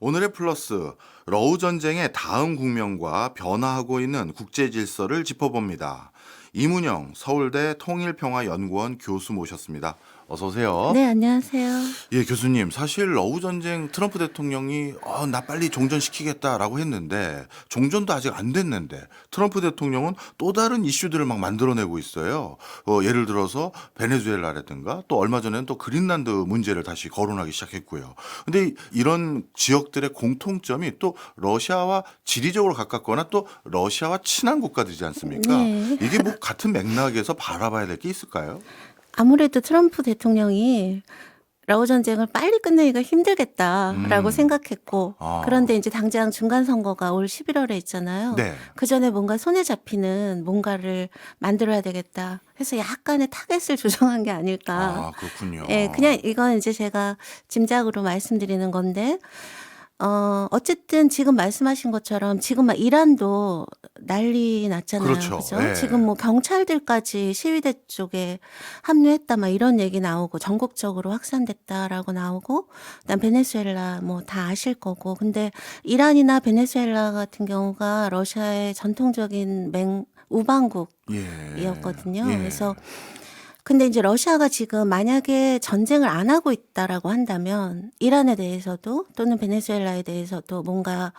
오늘의 플러스, 러우 전쟁의 다음 국면과 변화하고 있는 국제 질서를 짚어봅니다. 이문영 서울대 통일평화연구원 교수 모셨습니다. 어서 오세요. 네, 안녕하세요. 예, 교수님. 사실 러우 전쟁 트럼프 대통령이 나 빨리 종전시키겠다라고 했는데 종전도 아직 안 됐는데 트럼프 대통령은 또 다른 이슈들을 막 만들어내고 있어요. 예를 들어서 베네수엘라라든가 또 얼마 전에는 또 그린란드 문제를 다시 거론하기 시작했고요. 근데 이런 지역들의 공통점이 또 러시아와 지리적으로 가깝거나 또 러시아와 친한 국가들이지 않습니까? 네. 이게 뭐 같은 맥락에서 바라봐야 될 게 있을까요? 아무래도 트럼프 대통령이 러우 전쟁을 빨리 끝내기가 힘들겠다라고 음. 생각했고, 아. 그런데 이제 당장 중간 선거가 올 11월에 있잖아요. 네. 그 전에 뭔가 손에 잡히는 뭔가를 만들어야 되겠다 해서 약간의 타겟을 조정한 게 아닐까. 그렇군요. 예, 그냥 이건 이제 제가 짐작으로 말씀드리는 건데, 어쨌든 지금 말씀하신 것처럼 지금 막 이란도 난리 났잖아요. 그렇죠. 그죠? 예. 지금 뭐 경찰들까지 시위대 쪽에 합류했다 막 이런 얘기 나오고 전국적으로 확산됐다라고 나오고 그다음 베네수엘라 뭐 다 아실 거고. 근데 이란이나 베네수엘라 같은 경우가 러시아의 전통적인 우방국이었거든요. 예. 그래서 근데 이제 러시아가 지금 만약에 전쟁을 안 하고 있다라고 한다면 이란에 대해서도 또는 베네수엘라에 대해서도 뭔가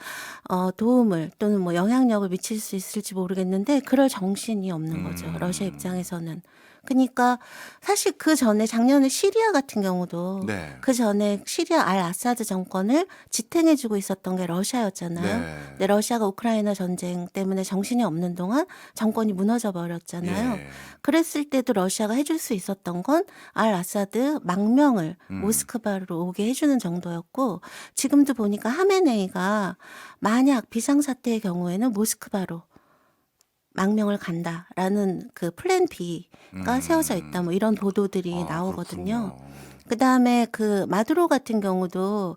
도움을 또는 뭐 영향력을 미칠 수 있을지 모르겠는데 그럴 정신이 없는 거죠, 러시아 음. 입장에서는. 그니까 사실 그전에 작년에 시리아 같은 경우도 네. 그전에 시리아 알 아사드 정권을 지탱해 주고 있었던 게 러시아였잖아요. 네. 근데 러시아가 우크라이나 전쟁 때문에 정신이 없는 동안 정권이 무너져 버렸잖아요. 예. 그랬을 때도 러시아가 해줄 수 있었던 건 알 아사드 망명을 음. 모스크바로 오게 해주는 정도였고, 지금도 보니까 하메네이가 만약 비상사태의 경우에는 모스크바로 망명을 간다라는 그 플랜 B가 세워져 있다, 뭐 이런 보도들이 나오거든요. 그렇군요. 그다음에 그 마두로 같은 경우도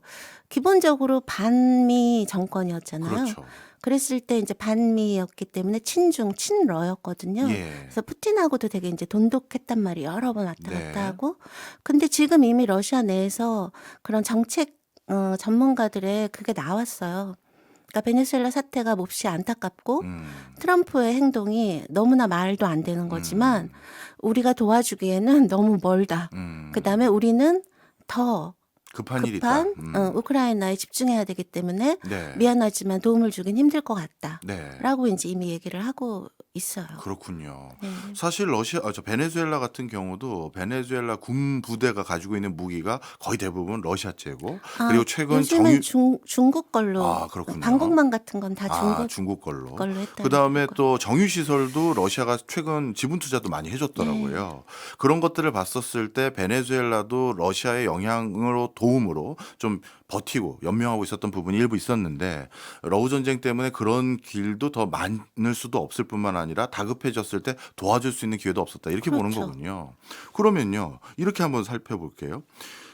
기본적으로 반미 정권이었잖아요. 그렇죠. 그랬을 때 이제 반미였기 때문에 친러였거든요. 예. 그래서 푸틴하고도 되게 이제 돈독했단 말이에요. 여러 번 왔다 네. 갔다 하고. 근데 지금 이미 러시아 내에서 그런 정책 전문가들의 그게 나왔어요. 그러니까 베네수엘라 사태가 몹시 안타깝고 음. 트럼프의 행동이 너무나 말도 안 되는 거지만 음. 우리가 도와주기에는 너무 멀다. 음. 그다음에 우리는 더 급한 일이 있다. 급한 우크라이나에 집중해야 되기 때문에 네. 미안하지만 도움을 주긴 힘들 것 같다. 네. 라고 이제 이미 얘기를 하고 있어요. 그렇군요. 네. 사실 베네수엘라 같은 경우도 베네수엘라 군 부대가 가지고 있는 무기가 거의 대부분 러시아제고, 그리고 최근 요즘은 중국 걸로 그렇군요. 방공망 같은 건 다 중국 중국 걸로. 걸로 했다. 그다음에 또 정유 시설도 러시아가 최근 지분 투자도 많이 해줬더라고요. 그런 것들을 봤었을 때 베네수엘라도 러시아의 영향으로 도움으로 좀 버티고 연명하고 있었던 부분이 일부 있었는데, 러우 전쟁 때문에 그런 길도 더 많을 수도 없을 뿐만 아니라 다급해졌을 때 도와줄 수 있는 기회도 없었다, 이렇게 보는 그렇죠. 거군요. 그러면요, 이렇게 한번 살펴볼게요.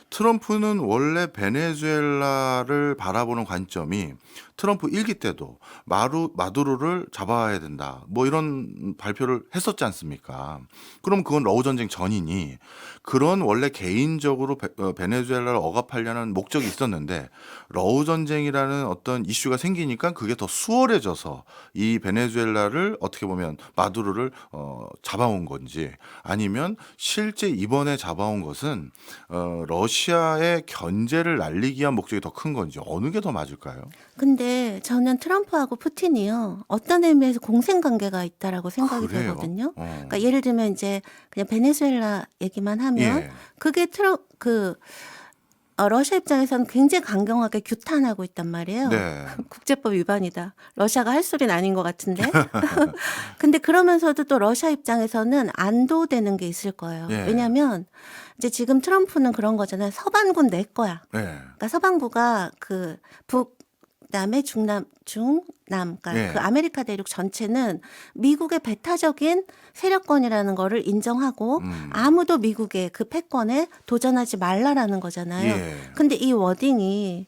트럼프는 원래 베네수엘라를 바라보는 관점이 트럼프 1기 때도 마두로를 잡아야 된다, 뭐 이런 발표를 했었지 않습니까? 그럼 그건 러우 전쟁 전이니 그런 원래 개인적으로 베네수엘라를 억압하려는 목적이 있었는데, 러우 전쟁이라는 어떤 이슈가 생기니까 그게 더 수월해져서 이 베네수엘라를 어떻게 보면 마두로를 잡아온 건지, 아니면 실제 이번에 잡아온 것은 러시아의 견제를 날리기 위한 목적이 더 큰 건지, 어느 게 더 맞을까요? 근데 저는 트럼프하고 푸틴이요, 어떤 의미에서 공생관계가 있다라고 생각이 그래요? 되거든요. 어. 그러니까 예를 들면 이제 그냥 베네수엘라 얘기만 하면 예. 그게 러시아 입장에서는 굉장히 강경하게 규탄하고 있단 말이에요. 네. 국제법 위반이다. 러시아가 할 소리는 아닌 것 같은데. 근데 그러면서도 또 러시아 입장에서는 안도되는 게 있을 거예요. 예. 왜냐하면 이제 지금 트럼프는 그런 거잖아요. 서반군 내 거야. 예. 그러니까 서반구가 그 그다음에 중남, 그러니까 예. 그 아메리카 대륙 전체는 미국의 배타적인 세력권이라는 거를 인정하고 아무도 미국의 그 패권에 도전하지 말라라는 거잖아요. 예. 근데 이 워딩이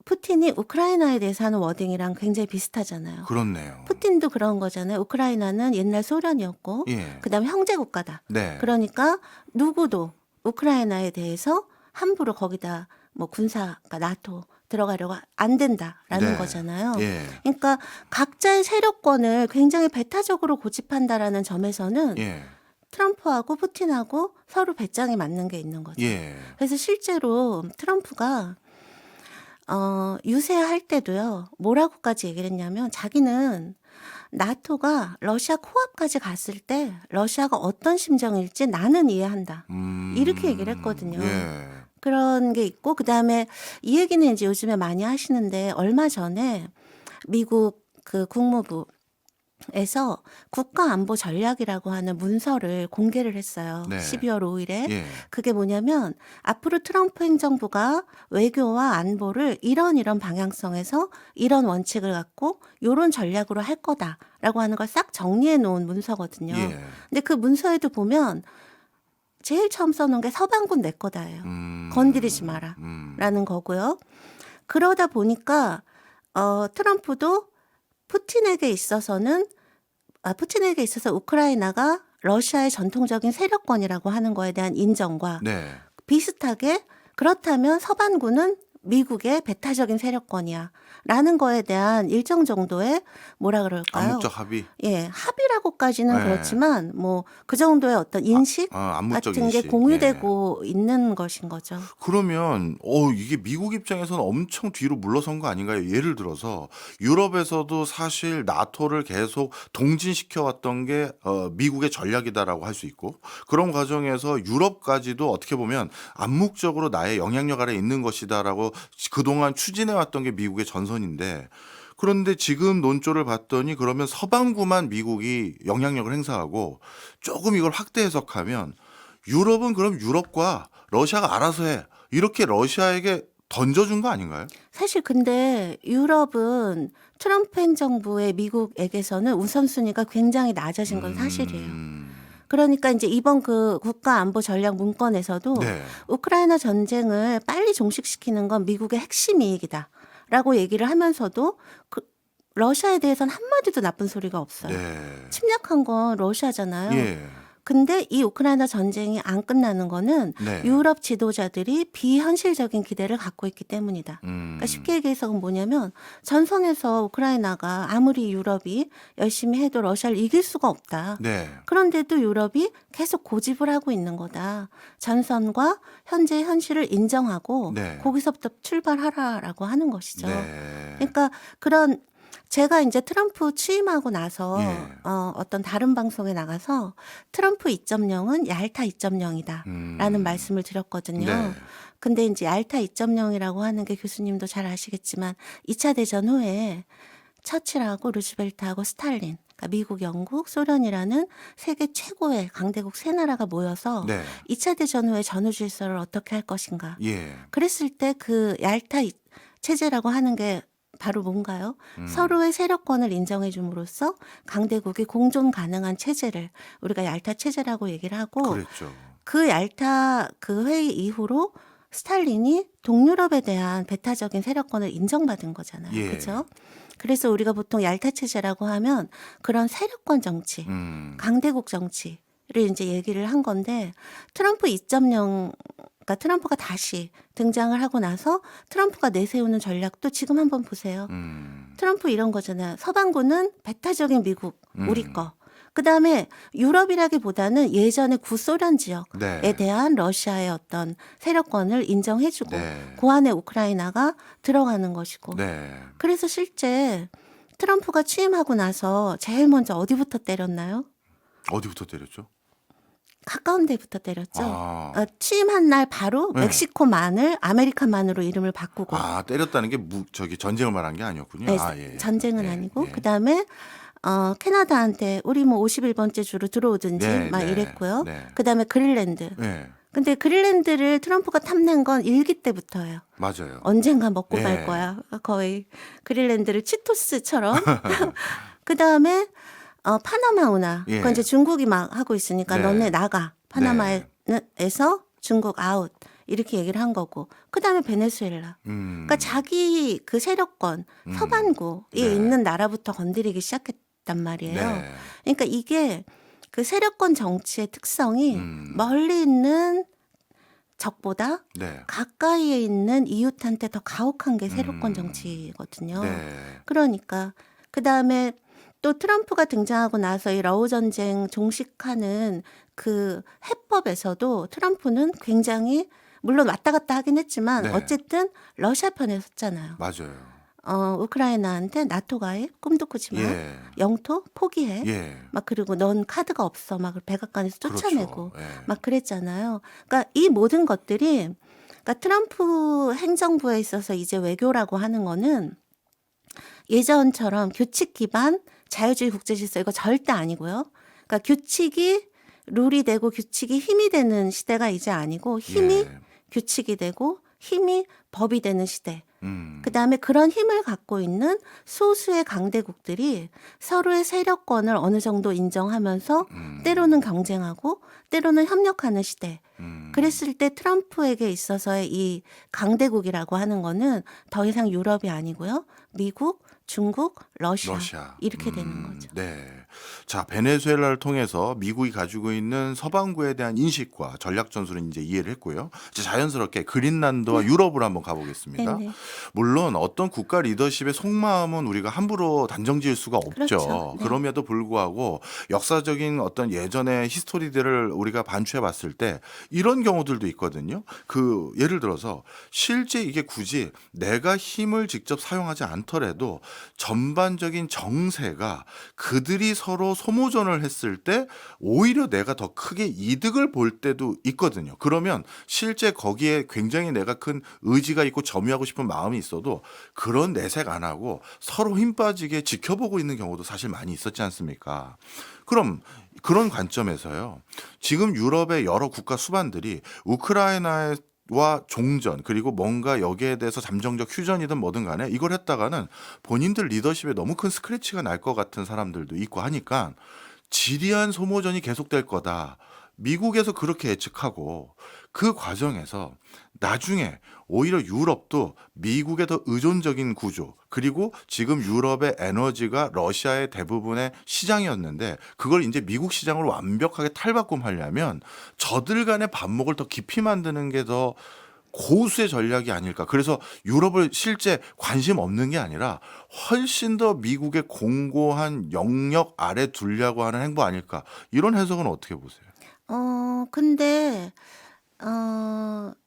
푸틴이 우크라이나에 대해서 하는 워딩이랑 굉장히 비슷하잖아요. 그렇네요. 푸틴도 그런 거잖아요. 우크라이나는 옛날 소련이었고 예. 그다음에 형제 국가다. 네. 그러니까 누구도 우크라이나에 대해서 함부로 거기다 뭐 군사, 그러니까 나토 들어가려고 안 된다라는 네. 거잖아요. 예. 그러니까 각자의 세력권을 굉장히 배타적으로 고집한다라는 점에서는 예. 트럼프하고 푸틴하고 서로 배짱이 맞는 게 있는 거죠. 예. 그래서 실제로 트럼프가 유세할 때도요, 뭐라고까지 얘기를 했냐면 자기는 나토가 러시아 코앞까지 갔을 때 러시아가 어떤 심정일지 나는 이해한다. 이렇게 얘기를 했거든요. 예. 그런 게 있고, 그 다음에 이 얘기는 이제 요즘에 많이 하시는데, 얼마 전에 미국 그 국무부에서 국가안보 전략이라고 하는 문서를 공개를 했어요. 네. 12월 5일에. 예. 그게 뭐냐면 앞으로 트럼프 행정부가 외교와 안보를 이런 방향성에서 이런 원칙을 갖고 이런 전략으로 할 거다라고 하는 걸 싹 정리해 놓은 문서거든요. 예. 근데 그 문서에도 보면 제일 처음 써놓은 게 서방군 내 거다예요. 건드리지 마라 라는 거고요. 그러다 보니까 트럼프도 푸틴에게 있어서 우크라이나가 러시아의 전통적인 세력권이라고 하는 거에 대한 인정과 네. 비슷하게, 그렇다면 서반구는 미국의 배타적인 세력권이야 라는 거에 대한 일정 정도의 뭐라 그럴까요? 암묵적 합의. 예, 합의라고까지는 네. 그렇지만 뭐 그 정도의 어떤 인식 암묵적 같은 게 인식. 공유되고 있는 것인 거죠. 그러면 이게 미국 입장에서는 엄청 뒤로 물러선 거 아닌가요? 예를 들어서 유럽에서도 사실 나토를 계속 동진시켜 왔던 게 미국의 전략이다라고 할 수 있고, 그런 과정에서 유럽까지도 어떻게 보면 암묵적으로 나의 영향력 아래 있는 것이다라고 그동안 추진해 왔던 게 미국의 전선인데, 그런데 지금 논조를 봤더니 그러면 서방구만 미국이 영향력을 행사하고 조금 이걸 확대 해석하면 유럽은 그럼 유럽과 러시아가 알아서 해, 이렇게 러시아에게 던져준 거 아닌가요? 사실 근데 유럽은 트럼프 행정부의 미국에게서는 우선순위가 굉장히 낮아진 건 사실이에요. 그러니까 이제 이번 그 국가안보 전략 문건에서도 네. 우크라이나 전쟁을 빨리 종식시키는 건 미국의 핵심 이익이다라고 얘기를 하면서도 러시아에 대해서는 한마디도 나쁜 소리가 없어요. 네. 침략한 건 러시아잖아요. 예. 근데 이 우크라이나 전쟁이 안 끝나는 거는 네. 유럽 지도자들이 비현실적인 기대를 갖고 있기 때문이다. 그러니까 쉽게 얘기해서 뭐냐면 전선에서 우크라이나가 아무리 유럽이 열심히 해도 러시아를 이길 수가 없다. 네. 그런데도 유럽이 계속 고집을 하고 있는 거다. 전선과 현재 현실을 인정하고 네. 거기서부터 출발하라라고 하는 것이죠. 네. 그러니까 그런, 제가 이제 트럼프 취임하고 나서 예. 어떤 다른 방송에 나가서 트럼프 2.0은 얄타 2.0이다라는 말씀을 드렸거든요. 네. 근데 이제 얄타 2.0이라고 하는 게 교수님도 잘 아시겠지만 2차 대전 후에 처칠하고 루즈벨트하고 스탈린, 그러니까 미국, 영국, 소련이라는 세계 최고의 강대국 세 나라가 모여서 네. 2차 대전 후에 전후 질서를 어떻게 할 것인가. 예. 그랬을 때 그 얄타 체제라고 하는 게 바로 뭔가요? 서로의 세력권을 인정해 줌으로써 강대국이 공존 가능한 체제를 우리가 얄타 체제라고 얘기를 하고, 그랬죠. 그 얄타 그 회의 이후로 스탈린이 동유럽에 대한 배타적인 세력권을 인정받은 거잖아요. 예. 그렇죠? 그래서 우리가 보통 얄타 체제라고 하면 그런 세력권 정치, 강대국 정치를 이제 얘기를 한 건데, 트럼프 2.0, 그러니까 트럼프가 다시 등장을 하고 나서 트럼프가 내세우는 전략도 지금 한번 보세요. 트럼프 이런 거잖아요. 서방구는 배타적인 미국, 우리 거. 그다음에 유럽이라기보다는 예전의 구소련 지역에 네. 대한 러시아의 어떤 세력권을 인정해주고 네. 그 안에 우크라이나가 들어가는 것이고. 네. 그래서 실제 트럼프가 취임하고 나서 제일 먼저 어디부터 때렸나요? 어디부터 때렸죠? 가까운 데부터 때렸죠. 취임한 날 바로 네. 멕시코 마늘, 아메리칸 마늘로 이름을 바꾸고. 때렸다는 게 전쟁을 말한 게 아니었군요. 네, 예. 전쟁은 예. 아니고 예. 그다음에 캐나다한테 우리 뭐 51번째 주로 들어오든지 네, 막 네, 이랬고요. 네. 그다음에 그린랜드. 예. 근데 그린랜드를 트럼프가 탐낸 건 일기 때부터예요. 맞아요. 언젠가 먹고 예. 갈 거야. 거의 그린랜드를 치토스처럼. 그다음에 파나마 운하. 예. 그건 이제 중국이 막 하고 있으니까 네. 너네 나가. 파나마에서 중국 아웃. 이렇게 얘기를 한 거고. 그다음에 베네수엘라. 그러니까 자기 그 세력권, 서반구에 네. 있는 나라부터 건드리기 시작했단 말이에요. 네. 그러니까 이게 그 세력권 정치의 특성이 멀리 있는 적보다 네. 가까이에 있는 이웃한테 더 가혹한 게 세력권 음. 정치거든요. 네. 그러니까 그다음에 또 트럼프가 등장하고 나서 이 러우 전쟁 종식하는 그 해법에서도 트럼프는 굉장히 물론 왔다 갔다 하긴 했지만 네. 어쨌든 러시아 편에 섰잖아요. 맞아요. 우크라이나한테 나토 가입 꿈도 꾸지 마. 예. 영토 포기해. 예. 막 그리고 넌 카드가 없어. 막 백악관에서 쫓아내고 그렇죠. 예. 막 그랬잖아요. 그러니까 이 모든 것들이 그러니까 트럼프 행정부에 있어서 이제 외교라고 하는 거는 예전처럼 규칙 기반 자유주의 국제 질서 이거 절대 아니고요. 그러니까 규칙이 룰이 되고 규칙이 힘이 되는 시대가 이제 아니고 힘이 예. 규칙이 되고 힘이 법이 되는 시대. 음. 그다음에 그런 힘을 갖고 있는 소수의 강대국들이 서로의 세력권을 어느 정도 인정하면서 때로는 경쟁하고 때로는 협력하는 시대. 그랬을 때 트럼프에게 있어서의 이 강대국이라고 하는 거는 더 이상 유럽이 아니고요. 미국, 중국, 러시아 이렇게 되는 거죠. 네. 자, 베네수엘라를 통해서 미국이 가지고 있는 서방구에 대한 인식과 전략 전술은 이제 이해를 했고요. 이제 자연스럽게 그린란드와 유럽으로 한번 가보겠습니다. 네네. 물론 어떤 국가 리더십의 속마음은 우리가 함부로 단정지을 수가 없죠. 그렇죠. 네. 그럼에도 불구하고 역사적인 어떤 예전의 히스토리들을 우리가 반추해 봤을 때 이런 경우들도 있거든요. 그 예를 들어서 실제 이게 굳이 내가 힘을 직접 사용하지 않더라도 전반적인 정세가 그들이 서로 소모전을 했을 때 오히려 내가 더 크게 이득을 볼 때도 있거든요. 그러면 실제 거기에 굉장히 내가 큰 의지가 있고 점유하고 싶은 마음이 있어도 그런 내색 안 하고 서로 힘 빠지게 지켜보고 있는 경우도 사실 많이 있었지 않습니까? 그럼 그런 관점에서요. 지금 유럽의 여러 국가 수반들이 우크라이나의 와 종전 그리고 뭔가 여기에 대해서 잠정적 휴전이든 뭐든 간에 이걸 했다가는 본인들 리더십에 너무 큰 스크래치가 날 것 같은 사람들도 있고 하니까 지리한 소모전이 계속될 거다. 미국에서 그렇게 예측하고 그 과정에서 나중에 오히려 유럽도 미국에 더 의존적인 구조 그리고 지금 유럽의 에너지가 러시아의 대부분의 시장이었는데 그걸 이제 미국 시장으로 완벽하게 탈바꿈하려면 저들 간의 반목을 더 깊이 만드는 게 더 고수의 전략이 아닐까. 그래서 유럽을 실제 관심 없는 게 아니라 훨씬 더 미국의 공고한 영역 아래 두려고 하는 행보 아닐까. 이런 해석은 어떻게 보세요? 근데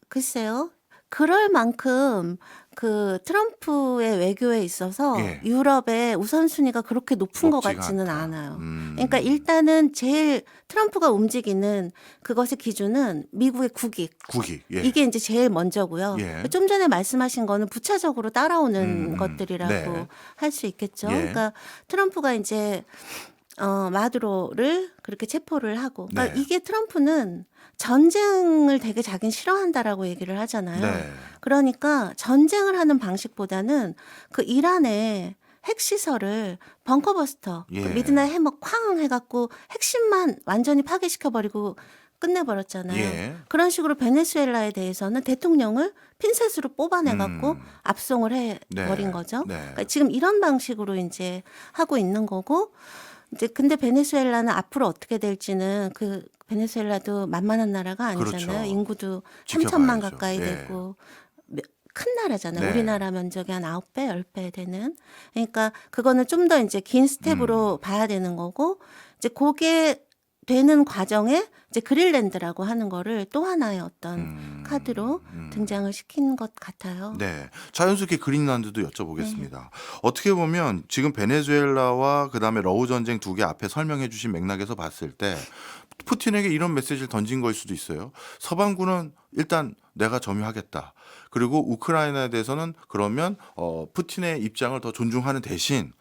글쎄요. 그럴 만큼 그 트럼프의 외교에 있어서 예. 유럽의 우선순위가 그렇게 높은 것 높지가 같지는 않다. 않아요. 그러니까 일단은 제일 트럼프가 움직이는 그것의 기준은 미국의 국익. 국익. 예. 이게 이제 제일 먼저고요. 예. 좀 전에 말씀하신 거는 부차적으로 따라오는 것들이라고 네. 할 수 있겠죠. 예. 그러니까 트럼프가 이제 마두로를 그렇게 체포를 하고. 그러니까 네. 이게 트럼프는 전쟁을 되게 자긴 싫어한다라고 얘기를 하잖아요. 네. 그러니까 전쟁을 하는 방식보다는 그 이란의 핵시설을 벙커버스터, 그 예. 미드나잇 해머 쾅 해갖고 핵심만 완전히 파괴시켜버리고 끝내버렸잖아요. 예. 그런 식으로 베네수엘라에 대해서는 대통령을 핀셋으로 뽑아내갖고 압송을 해버린 네. 거죠. 네. 그러니까 지금 이런 방식으로 이제 하고 있는 거고, 이제 근데 베네수엘라는 앞으로 어떻게 될지는 그 베네수엘라도 만만한 나라가 아니잖아요. 그렇죠. 인구도 3천만 지켜봐야죠. 가까이 예. 되고 큰 나라잖아요. 네. 우리나라 면적이 한 9배, 10배 되는. 그러니까 그거는 좀 더 이제 긴 스텝으로 봐야 되는 거고, 이제 그게 되는 과정에 이제 그린란드라고 하는 거를 또 하나의 어떤 카드로 등장을 시킨 것 같아요. 네. 자연스럽게 그린란드도 여쭤보겠습니다. 어떻게 보면 지금 베네수엘라와 그다음에 러우 전쟁 두 개 앞에 설명해 주신 맥락에서 봤을 때 푸틴에게 이런 메시지를 던진 거일 수도 있어요. 서방군은 일단 내가 점유하겠다. 그리고 우크라이나에 대해서는 그러면 푸틴의 입장을 더 존중하는 대신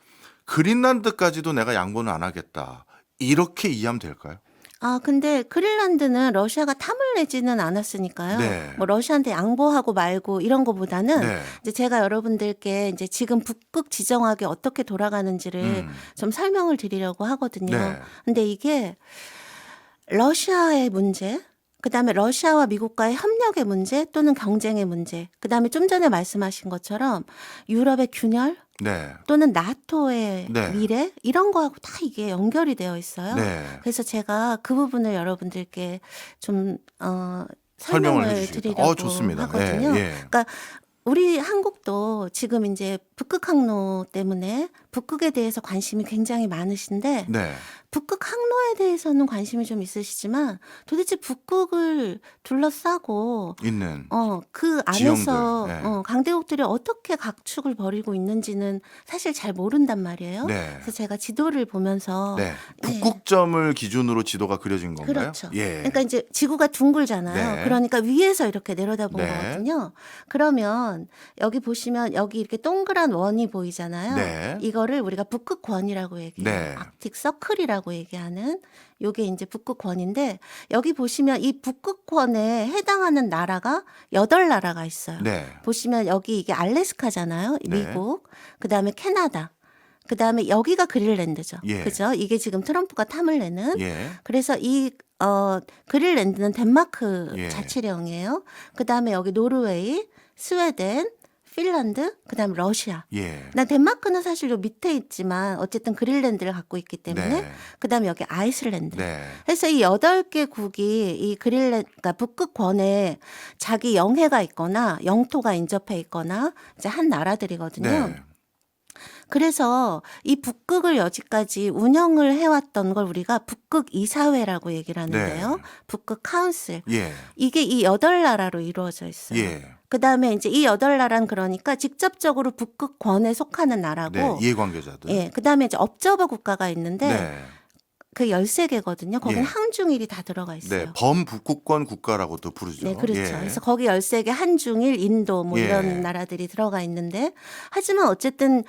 그린란드까지도 내가 양보는 안 하겠다. 이렇게 이해하면 될까요? 근데 그린란드는 러시아가 탐을 내지는 않았으니까요. 네. 뭐 러시아한테 양보하고 말고 이런 거보다는 네. 이제 제가 여러분들께 이제 지금 북극 지정학이 어떻게 돌아가는지를 좀 설명을 드리려고 하거든요. 네. 근데 이게 러시아의 문제, 그다음에 러시아와 미국과의 협력의 문제 또는 경쟁의 문제, 그다음에 좀 전에 말씀하신 것처럼 유럽의 균열 네. 또는 나토의 네. 미래 이런 거하고 다 이게 연결이 되어 있어요. 네. 그래서 제가 그 부분을 여러분들께 좀 설명을 설명을 해주시겠다. 드리려고 좋습니다. 하거든요. 예. 그러니까 우리 한국도 지금 이제 북극 항로 때문에 북극에 대해서 관심이 굉장히 많으신데 네. 북극 항로에 대해서는 관심이 좀 있으시지만 도대체 북극을 둘러싸고 있는 그 지형들. 안에서 예. 강대국들이 어떻게 각축을 벌이고 있는지는 사실 잘 모른단 말이에요. 네. 그래서 제가 지도를 보면서 네. 네. 북극점을 기준으로 지도가 그려진 건가요? 그렇죠. 예. 그러니까 이제 지구가 둥글잖아요. 네. 그러니까 위에서 이렇게 내려다본 네. 거거든요. 그러면 여기 보시면 여기 이렇게 동그란 원이 보이잖아요. 네. 이거를 우리가 북극권이라고 얘기해요. 네. 아크틱 서클이라고 얘기하는 요게 이제 북극권인데 여기 보시면 이 북극권에 해당하는 나라가 8나라가 있어요. 네. 보시면 여기 이게 알래스카잖아요. 네. 미국. 그다음에 캐나다. 그다음에 여기가 그린란드죠. 예. 그죠? 이게 지금 트럼프가 탐을 내는. 예. 그래서 이 그린란드는 덴마크 예. 자치령이에요. 그다음에 여기 노르웨이, 스웨덴, 핀란드, 그다음에 러시아. 예. 난 덴마크는 사실 요 밑에 있지만 어쨌든 그린란드를 갖고 있기 때문에 네. 그다음에 여기 아이슬란드. 네. 그래서 이 8개국이 이 그러니까 북극권에 자기 영해가 있거나 영토가 인접해 있거나 이제 한 나라들이거든요. 네. 그래서 이 북극을 여지까지 운영을 해왔던 걸 우리가 북극 이사회라고 얘기를 하는데요. 네. 북극 카운슬. 예. 이게 이 8나라로 이루어져 있어요. 예. 그다음에 이제 이 8나라는 그러니까 직접적으로 북극권에 속하는 나라고. 네. 이해관계자들. 예. 그다음에 이제 업저버 국가가 있는데 네. 그 13개거든요. 거기는 예. 항중일이 다 들어가 있어요. 네. 범북극권 국가라고도 부르죠. 네, 그렇죠. 예. 그래서 거기 13개, 한중일, 인도 뭐 예. 이런 나라들이 들어가 있는데 하지만 어쨌든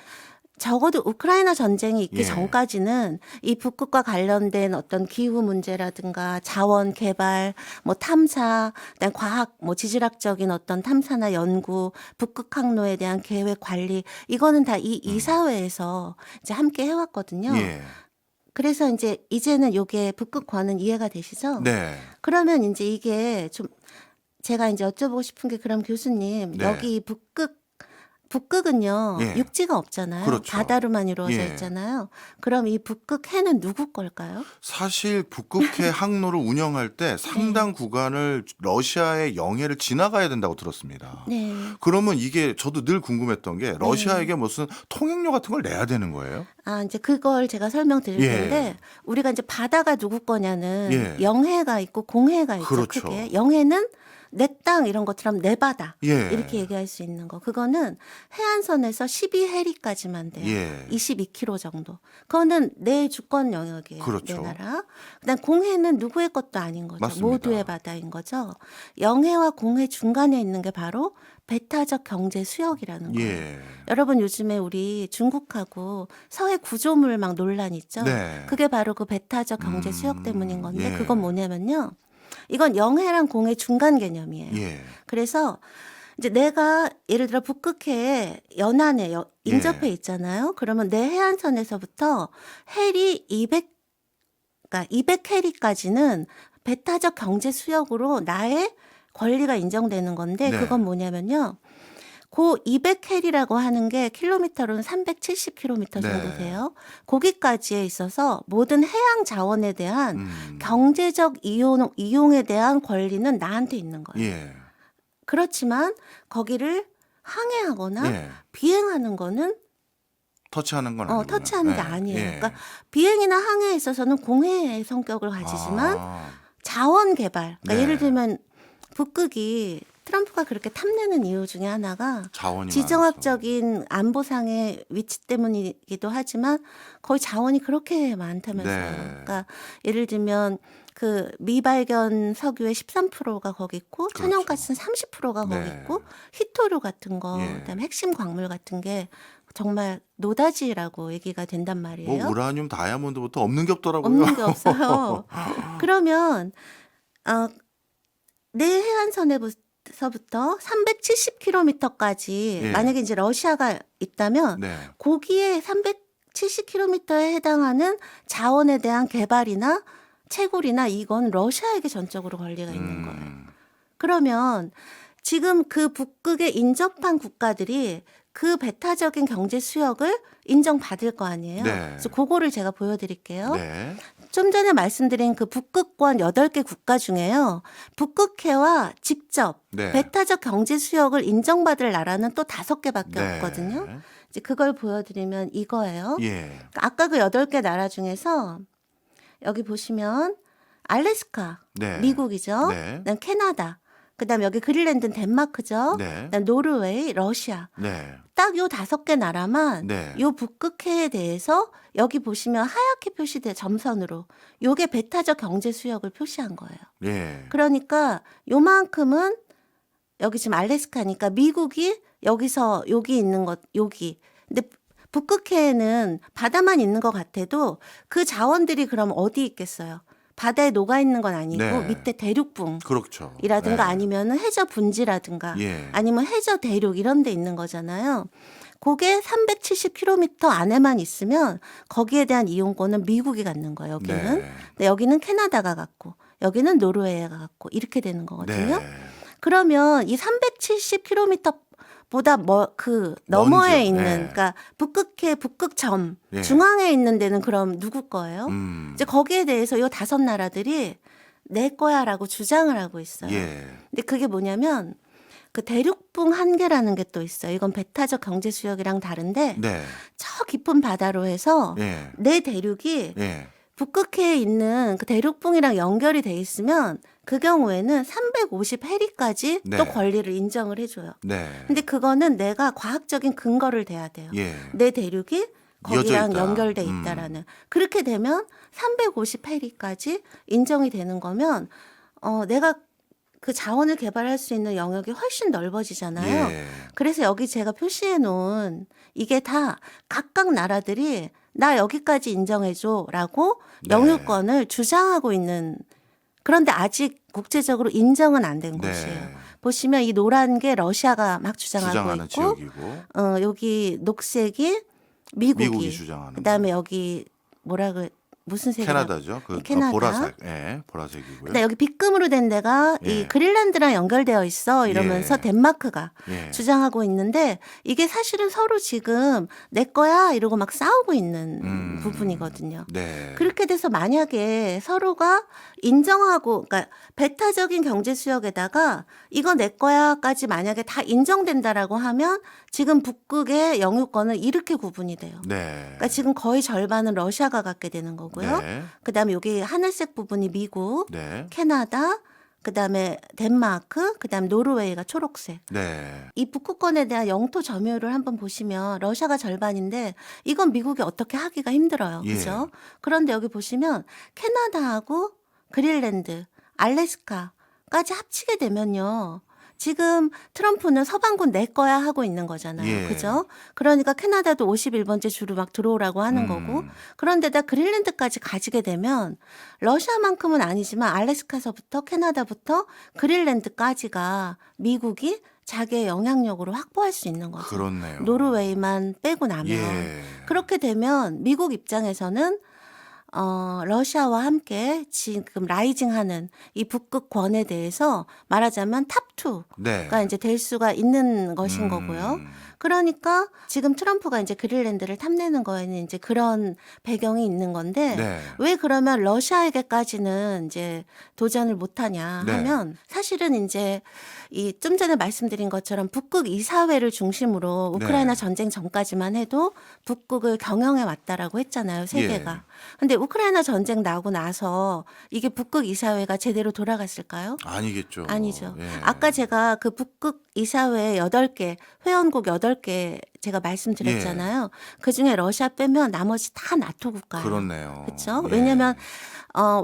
적어도 우크라이나 전쟁이 있기 예. 전까지는 이 북극과 관련된 어떤 기후 문제라든가 자원 개발, 뭐 탐사, 그다음 과학, 뭐 지질학적인 어떤 탐사나 연구, 북극 항로에 대한 계획 관리 이거는 다 이 이사회에서 이제 함께 해왔거든요. 예. 그래서 이제는 요게 북극권은 이해가 되시죠? 네. 그러면 이제 이게 좀 제가 이제 여쭤보고 싶은 게 그럼 교수님 네. 여기 북극은요 예. 육지가 없잖아요. 그렇죠. 바다로만 이루어져 예. 있잖아요. 그럼 이 북극해는 누구 걸까요? 사실 북극해 항로를 운영할 때 상당 구간을 러시아의 영해를 지나가야 된다고 들었습니다. 네. 그러면 이게 저도 늘 궁금했던 게 네. 러시아에게 무슨 통행료 같은 걸 내야 되는 거예요? 아, 이제 그걸 제가 설명드릴 예. 텐데 우리가 이제 바다가 누구 거냐는 예. 영해가 있고 공해가 있죠. 그렇죠. 크게. 영해는 내 땅 이런 것처럼 내 바다 예. 이렇게 얘기할 수 있는 거. 그거는 해안선에서 12해리까지만 돼요. 예. 22km 정도. 그거는 내 주권 영역이에요. 그렇죠. 내 나라. 그다음 공해는 누구의 것도 아닌 거죠. 맞습니다. 모두의 바다인 거죠. 영해와 공해 중간에 있는 게 바로 배타적 경제 수역이라는 거예요. 예. 여러분 요즘에 우리 중국하고 서해 구조물 막 논란 있죠. 네. 그게 바로 그 배타적 경제 수역 때문인 건데 예. 그건 뭐냐면요. 이건 영해랑 공해 중간 개념이에요. 예. 그래서 이제 내가 예를 들어 북극해에 연안에 인접해 있잖아요. 그러면 내 해안선에서부터 해리 200해리까지는 배타적 경제 수역으로 나의 권리가 인정되는 건데 네. 그건 뭐냐면요. 그 200해리라고 하는 게 킬로미터로는 370km 정도 네. 돼요. 거기까지에 있어서 모든 해양 자원에 대한 경제적 이용에 대한 권리는 나한테 있는 거예요. 예. 그렇지만 거기를 항해하거나 예. 비행하는 거는 터치하는 건 아니고요. 터치하는 게 예. 아니에요. 예. 그러니까 비행이나 항해에 있어서는 공해의 성격을 가지지만 아. 자원 개발. 그러니까 네. 예를 들면 북극이 트럼프가 그렇게 탐내는 이유 중에 하나가 자원이 지정학적인 안보상의 위치 때문이기도 하지만 거의 자원이 그렇게 많다면서요. 네. 그러니까 예를 들면 그 미발견 석유의 13%가 거기 있고 그렇죠. 천연가스는 30%가 거기 네. 있고 히토류 같은 거 예. 그다음에 핵심 광물 같은 게 정말 노다지라고 얘기가 된단 뭐 말이에요. 우라늄, 다이아몬드부터 없는 게 없더라고요. 없는 게 없어요. 그러면 내 해안선에서부터 370km까지 예. 만약에 이제 러시아가 있다면 네. 거기에 370km에 해당하는 자원에 대한 개발이나 채굴이나 이건 러시아에게 전적으로 권리가 있는 거예요. 그러면 지금 그 북극에 인접한 국가들이 그 배타적인 경제 수역을 인정받을 거 아니에요. 네. 그래서 그거를 제가 보여드릴게요. 네. 좀 전에 말씀드린 그 북극권 8개 국가 중에요. 북극해와 직접 네. 배타적 경제 수역을 인정받을 나라는 또 5개밖에 네. 없거든요. 이제 그걸 보여드리면 이거예요. 예. 아까 그 8개 나라 중에서 여기 보시면 알래스카, 네. 미국이죠. 네. 그다음 캐나다, 그다음 여기 그린란드는 덴마크죠. 네. 그다음 노르웨이, 러시아. 네. 딱 요 5개 나라만 네. 요 북극해에 대해서 여기 보시면 하얗게 표시돼 점선으로 요게 배타적 경제 수역을 표시한 거예요. 예. 그러니까 요만큼은 여기 지금 알래스카니까 미국이 여기서 여기 있는 것 여기. 근데 북극해에는 바다만 있는 것 같아도 그 자원들이 그럼 어디 있겠어요? 바다에 녹아 있는 건 아니고 네. 밑에 대륙붕. 그렇죠. 이라든가 네. 아니면은 해저 분지라든가 예. 아니면 해저 대륙 이런 데 있는 거잖아요. 그게 370km 안에만 있으면 거기에 대한 이용권은 미국이 갖는 거예요. 여기는. 네. 근데 여기는 캐나다가 갖고 여기는 노르웨이가 갖고 이렇게 되는 거거든요. 네. 그러면 이 370km보다 그 너머에 먼저, 있는 예. 그러니까 북극해 북극점 예. 중앙에 있는 데는 그럼 누구 거예요? 음. 이제 거기에 대해서 이 5나라들이 내 거야라고 주장을 하고 있어요. 예. 근데 그게 뭐냐면 그 대륙붕 한계라는 게 또 있어요. 이건 배타적 경제 수역이랑 다른데 네. 저 깊은 바다로 해서 예. 내 대륙이 예. 북극해에 있는 그 대륙붕이랑 연결이 돼 있으면 그 경우에는 350해리까지 네. 또 권리를 인정을 해줘요. 네. 근데 그거는 내가 과학적인 근거를 대야 돼요. 예. 내 대륙이 이어져 거기랑 있다. 연결돼 있다라는. 그렇게 되면 350해리까지 인정이 되는 거면 내가 그 자원을 개발할 수 있는 영역이 훨씬 넓어지잖아요. 예. 그래서 여기 제가 표시해 놓은 이게 다 각각 나라들이 나 여기까지 인정해줘라고 네. 영유권을 주장하고 있는 그런데 아직 국제적으로 인정은 안 된 곳이에요. 네. 보시면 이 노란 게 러시아가 막 주장하고 주장하는 있고 지역이고 여기 녹색이 미국이, 미국이 주장하는 그다음에 여기 뭐라 그 무슨 색이라 캐나다죠. 그 캐나다. 보라색. 예. 보라색이고요. 근데 여기 빛금으로 된 데가 예. 이 그린란드랑 연결되어 있어 이러면서 예. 덴마크가 예. 주장하고 있는데 이게 사실은 서로 지금 내 거야 이러고 막 싸우고 있는 부분이거든요. 네. 그렇게 돼서 만약에 서로가 인정하고 그러니까 배타적인 경제 수역에다가 이거 내 거야까지 만약에 다 인정된다라고 하면 지금 북극의 영유권은 이렇게 구분이 돼요. 네. 그러니까 지금 거의 절반은 러시아가 갖게 되는 거고요. 네. 그다음에 여기 하늘색 부분이 미국, 네. 캐나다, 그다음에 덴마크, 그다음에 노르웨이가 초록색. 네. 이 북극권에 대한 영토 점유율을 한번 보시면 러시아가 절반인데 이건 미국이 어떻게 하기가 힘들어요. 예. 그죠? 그런데 여기 보시면 캐나다하고 그린란드, 알래스카까지 합치게 되면요. 지금 트럼프는 서방군 내 거야 하고 있는 거잖아요. 예. 그죠? 그러니까 캐나다도 51번째 주로 막 들어오라고 하는 거고 그런데다 그린란드까지 가지게 되면 러시아만큼은 아니지만 알래스카서부터 캐나다부터 그린란드까지가 미국이 자기의 영향력으로 확보할 수 있는 거죠. 그렇네요. 노르웨이만 빼고 나면. 예. 그렇게 되면 미국 입장에서는 러시아와 함께 지금 라이징하는 이 북극권에 대해서 말하자면 탑2가 네. 이제 될 수가 있는 것인 거고요. 그러니까 지금 트럼프가 이제 그린란드를 탐내는 거에는 이제 그런 배경이 있는 건데 네. 왜 그러면 러시아에게까지는 이제 도전을 못하냐 네. 하면 사실은 이제 이 좀 전에 말씀드린 것처럼 북극 이사회를 중심으로 우크라이나 네. 전쟁 전까지만 해도 북극을 경영해 왔다라고 했잖아요. 세계가. 예. 근데 우크라이나 전쟁 나고 나서 이게 북극 이사회가 제대로 돌아갔을까요? 아니겠죠. 아니죠. 예. 아까 제가 그 북극 이사회 8개, 회원국 8개 제가 말씀드렸잖아요. 그중에 러시아 빼면 나머지 다 나토 국가예요. 그렇네요. 그렇죠? 예. 왜냐면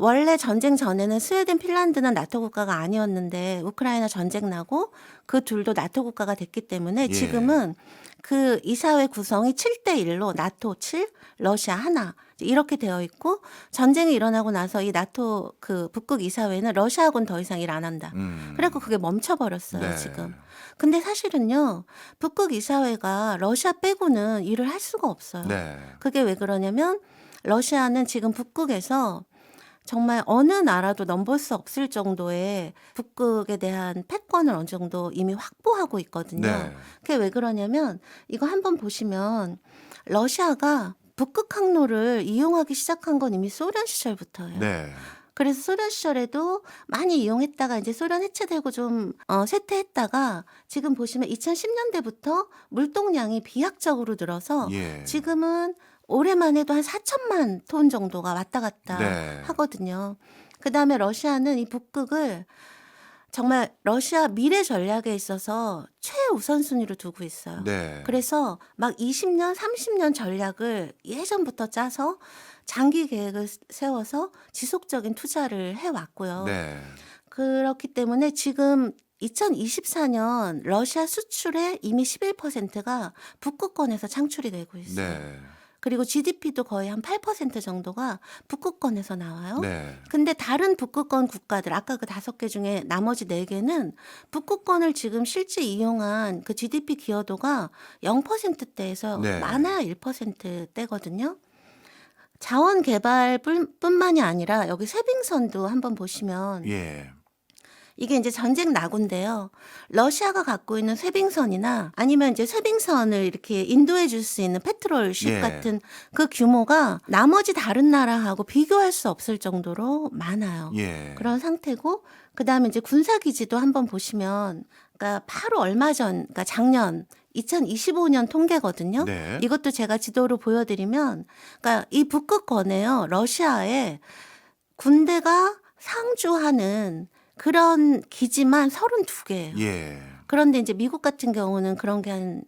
원래 전쟁 전에는 스웨덴, 핀란드는 나토 국가가 아니었는데 우크라이나 전쟁 나고 그 둘도 나토 국가가 됐기 때문에 예. 지금은 그 이사회 구성이 7대1로 나토 7, 러시아 하나 이렇게 되어 있고 전쟁이 일어나고 나서 이 나토 그 북극 이사회는 러시아하고는 더 이상 일 안 한다. 그래갖고 그게 멈춰버렸어요, 네. 지금. 근데 사실은요, 북극 이사회가 러시아 빼고는 일을 할 수가 없어요. 네. 그게 왜 그러냐면 러시아는 지금 북극에서 정말 어느 나라도 넘볼 수 없을 정도의 북극에 대한 패권을 어느 정도 이미 확보하고 있거든요. 네. 그게 왜 그러냐면 이거 한번 보시면 러시아가 북극 항로를 이용하기 시작한 건 이미 소련 시절부터예요. 네. 그래서 소련 시절에도 많이 이용했다가 이제 소련 해체되고 좀 쇠퇴했다가 지금 보시면 2010년대부터 물동량이 비약적으로 늘어서 예. 지금은 올해만 해도 한 4천만 톤 정도가 왔다 갔다 네. 하거든요. 그다음에 러시아는 이 북극을 정말 러시아 미래 전략에 있어서 최우선순위로 두고 있어요. 네. 그래서 막 20년, 30년 전략을 예전부터 짜서 장기 계획을 세워서 지속적인 투자를 해왔고요. 네. 그렇기 때문에 지금 2024년 러시아 수출의 이미 11%가 북극권에서 창출이 되고 있어요. 네. 그리고 GDP도 거의 한 8% 정도가 북극권에서 나와요. 네. 근데 다른 북극권 국가들, 아까 그 5개 중에 나머지 4개는 북극권을 지금 실제 이용한 그 GDP 기여도가 0%대에서 네. 많아야 1%대거든요. 자원 개발 뿐만이 아니라 여기 쇠빙선도 한번 보시면 예. 이게 이제 전쟁 나군데요. 러시아가 갖고 있는 쇠빙선이나 아니면 이제 쇠빙선을 이렇게 인도해 줄 수 있는 페트롤쉽 예. 같은 그 규모가 나머지 다른 나라하고 비교할 수 없을 정도로 많아요. 예. 그런 상태고 그다음에 이제 군사 기지도 한번 보시면 그러니까 바로 얼마 전 그러니까 작년 2025년 통계거든요. 네. 이것도 제가 지도로 보여드리면 그러니까 이 북극권에요. 러시아에 군대가 상주하는 그런 기지만 32개예요. 예. 그런데 이제 미국 같은 경우는 그런 게 한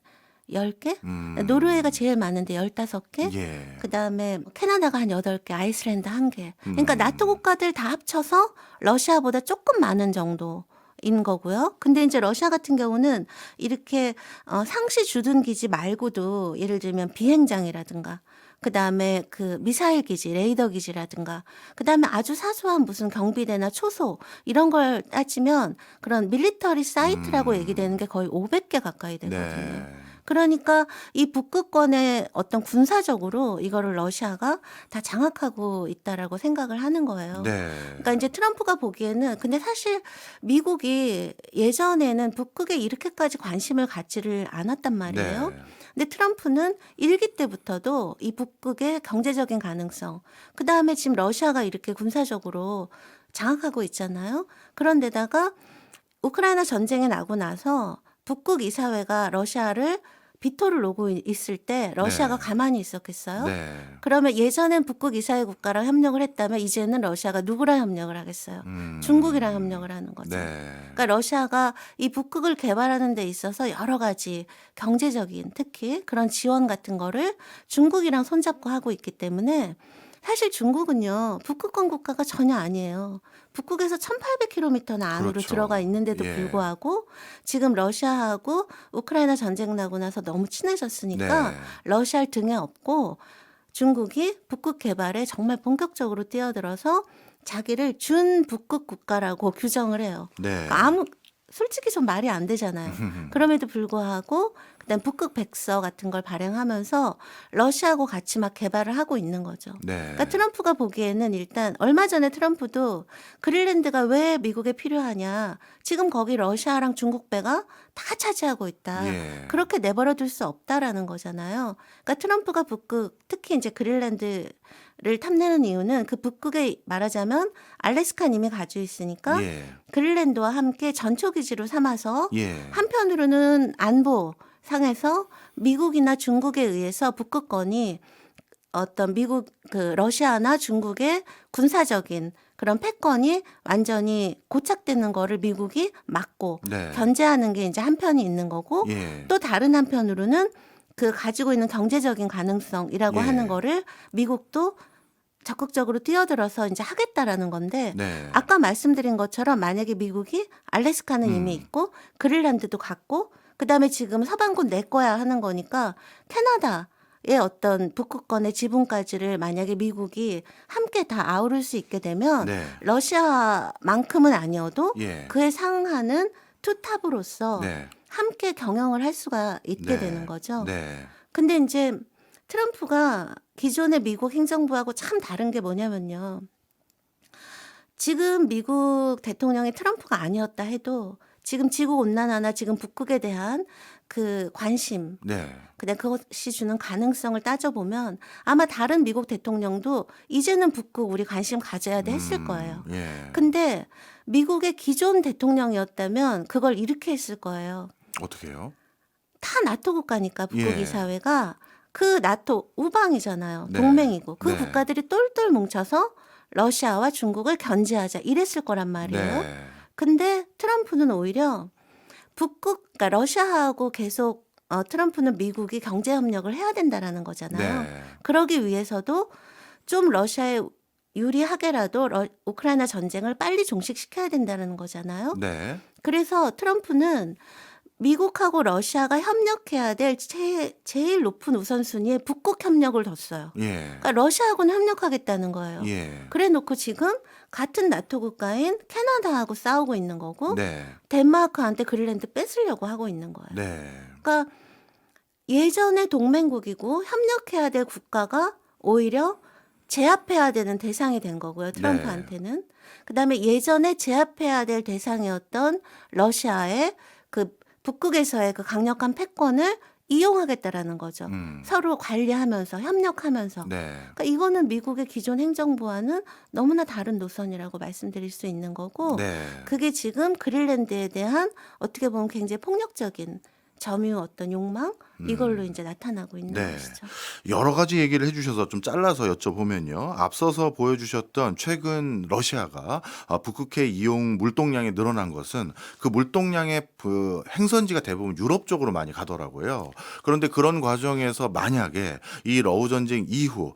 10개? 노르웨이가 제일 많은데 15개? 예. 그다음에 캐나다가 한 8개, 아이슬란드 1개. 그러니까 음. 나토 국가들 다 합쳐서 러시아보다 조금 많은 정도인 거고요. 근데 이제 러시아 같은 경우는 이렇게 상시 주둔 기지 말고도 예를 들면 비행장이라든가 그다음에 그 미사일 기지, 레이더 기지라든가 그다음에 아주 사소한 무슨 경비대나 초소 이런 걸 따지면 그런 밀리터리 사이트라고 얘기되는 게 거의 500개 가까이 되거든요. 네. 그러니까 이 북극권의 어떤 군사적으로 이거를 러시아가 다 장악하고 있다라고 생각을 하는 거예요. 네. 그러니까 이제 트럼프가 보기에는 근데 사실 미국이 예전에는 북극에 이렇게까지 관심을 갖지를 않았단 말이에요. 네. 근데 트럼프는 1기 때부터도 이 북극의 경제적인 가능성, 그다음에 지금 러시아가 이렇게 군사적으로 장악하고 있잖아요. 그런데다가 우크라이나 전쟁이 나고 나서 북극 이사회가 러시아를 비토를 놓고 있을 때 러시아가 네. 가만히 있었겠어요? 네. 그러면 예전엔 북극 이사회 국가랑 협력을 했다면 이제는 러시아가 누구랑 협력을 하겠어요? 중국이랑 협력을 하는 거죠. 네. 그러니까 러시아가 이 북극을 개발하는 데 있어서 여러 가지 경제적인 특히 그런 지원 같은 거를 중국이랑 손잡고 하고 있기 때문에 사실 중국은요, 북극권 국가가 전혀 아니에요. 북극에서 1800km나 안으로 그렇죠. 들어가 있는데도 예. 불구하고 지금 러시아하고 우크라이나 전쟁 나고 나서 너무 친해졌으니까 네. 러시아 등에 업고 중국이 북극 개발에 정말 본격적으로 뛰어들어서 자기를 준 북극 국가라고 규정을 해요. 네. 그러니까 솔직히 좀 말이 안 되잖아요. 그럼에도 불구하고 그다음 북극 백서 같은 걸 발행하면서 러시아하고 같이 막 개발을 하고 있는 거죠. 네. 그러니까 트럼프가 보기에는 일단 얼마 전에 트럼프도 그린란드가 왜 미국에 필요하냐. 지금 거기 러시아랑 중국 배가 다 차지하고 있다. 예. 그렇게 내버려 둘 수 없다라는 거잖아요. 그러니까 트럼프가 북극 특히 이제 그린란드를 탐내는 이유는 그 북극에 말하자면 알래스카는 이미 가지고 있으니까 예. 그린란드와 함께 전초 기지로 삼아서 예. 한편으로는 안보 상에서 미국이나 중국에 의해서 북극권이 어떤 미국 그 러시아나 중국의 군사적인 그런 패권이 완전히 고착되는 거를 미국이 막고 네. 견제하는 게 이제 한편이 있는 거고 예. 또 다른 한편으로는 그 가지고 있는 경제적인 가능성이라고 예. 하는 거를 미국도 적극적으로 뛰어들어서 이제 하겠다라는 건데 네. 아까 말씀드린 것처럼 만약에 미국이 알래스카는 이미 있고 그린란드도 갖고 그다음에 지금 서방군 내 거야 하는 거니까 캐나다의 어떤 북극권의 지분까지를 만약에 미국이 함께 다 아우를 수 있게 되면 네. 러시아만큼은 아니어도 예. 그에 상하는 투탑으로서 네. 함께 경영을 할 수가 있게 네. 되는 거죠. 네. 근데 이제 트럼프가 기존의 미국 행정부하고 참 다른 게 뭐냐면요. 지금 미국 대통령이 트럼프가 아니었다 해도 지금 지구 온난화나 지금 북극에 대한 그 관심, 네. 그다음에 그것이 주는 가능성을 따져보면 아마 다른 미국 대통령도 이제는 북극 우리 관심 가져야 돼 했을 거예요. 예. 근데 미국의 기존 대통령이었다면 그걸 이렇게 했을 거예요. 어떻게 해요? 다 나토 국가니까 북극 예. 이사회가 그 나토 우방이잖아요. 네. 동맹이고 그 네. 국가들이 똘똘 뭉쳐서 러시아와 중국을 견제하자 이랬을 거란 말이에요. 네. 근데 트럼프는 오히려 그러니까 러시아하고 계속 트럼프는 미국이 경제 협력을 해야 된다라는 거잖아요. 네. 그러기 위해서도 좀 러시아에 유리하게라도 우크라이나 전쟁을 빨리 종식시켜야 된다는 거잖아요. 네. 그래서 트럼프는 미국하고 러시아가 협력해야 될 제일 높은 우선순위에 북극 협력을 뒀어요. 예. 그러니까 러시아하고는 협력하겠다는 거예요. 예. 그래 놓고 지금 같은 나토 국가인 캐나다하고 싸우고 있는 거고 네. 덴마크한테 그린란드 뺏으려고 하고 있는 거예요. 네. 그러니까 예전에 동맹국이고 협력해야 될 국가가 오히려 제압해야 되는 대상이 된 거고요. 트럼프한테는. 그다음에 예전에 제압해야 될 대상이었던 러시아의 그 북극에서의 그 강력한 패권을 이용하겠다라는 거죠. 서로 관리하면서 협력하면서. 네. 그러니까 이거는 미국의 기존 행정부와는 너무나 다른 노선이라고 말씀드릴 수 있는 거고 네. 그게 지금 그린란드에 대한 어떻게 보면 굉장히 폭력적인 점유 어떤 욕망 이걸로 이제 나타나고 있는 네. 것이죠. 여러 가지 얘기를 해주셔서 좀 잘라서 여쭤보면요. 앞서서 보여주셨던 최근 러시아가 북극해 이용 물동량이 늘어난 것은 그 물동량의 그 행선지가 대부분 유럽 쪽으로 많이 가더라고요. 그런데 그런 과정에서 만약에 이 러우 전쟁 이후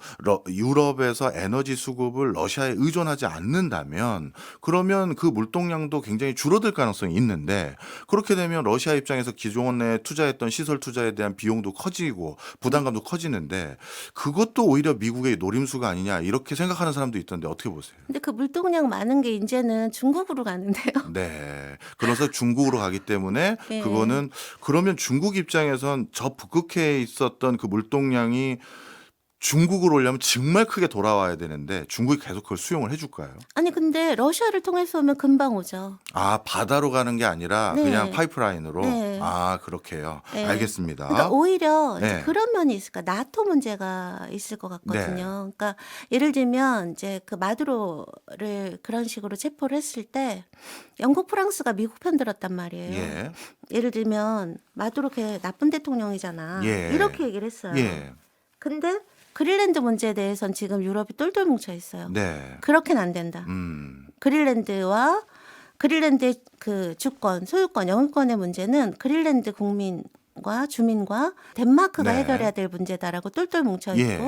유럽에서 에너지 수급을 러시아에 의존하지 않는다면 그러면 그 물동량도 굉장히 줄어들 가능성이 있는데 그렇게 되면 러시아 입장에서 기존에 투자했던 시설 투자에 대한 비용도 커지고 부담감도 커지는데 그것도 오히려 미국의 노림수가 아니냐 이렇게 생각하는 사람도 있던데 어떻게 보세요? 근데 그 물동량 많은 게 이제는 중국으로 가는데요. 네. 그래서 중국으로 가기 때문에 네. 그거는 그러면 중국 입장에선 저 북극해에 있었던 그 물동량이 중국으로 오려면 정말 크게 돌아와야 되는데 중국이 계속 그걸 수용을 해줄까요? 아니 근데 러시아를 통해서 오면 금방 오죠. 아, 바다로 가는 게 아니라 네. 그냥 파이프라인으로? 네. 아, 그렇게요. 네. 알겠습니다. 그러니까 오히려 이제 네. 그런 면이 있을까 나토 문제가 있을 것 같거든요. 네. 그러니까 예를 들면 이제 그 마두로를 그런 식으로 체포를 했을 때 영국, 프랑스가 미국 편 들었단 말이에요. 예. 예를 들면 마두로 걔 나쁜 대통령이잖아. 예. 이렇게 얘기를 했어요. 예. 근데 그린란드 문제에 대해서는 지금 유럽이 똘똘 뭉쳐 있어요. 네. 그렇게는 안 된다. 그린란드의 그 주권, 소유권, 영유권의 문제는 그린란드 국민과 주민과 덴마크가 네. 해결해야 될 문제다라고 똘똘 뭉쳐 있고 예.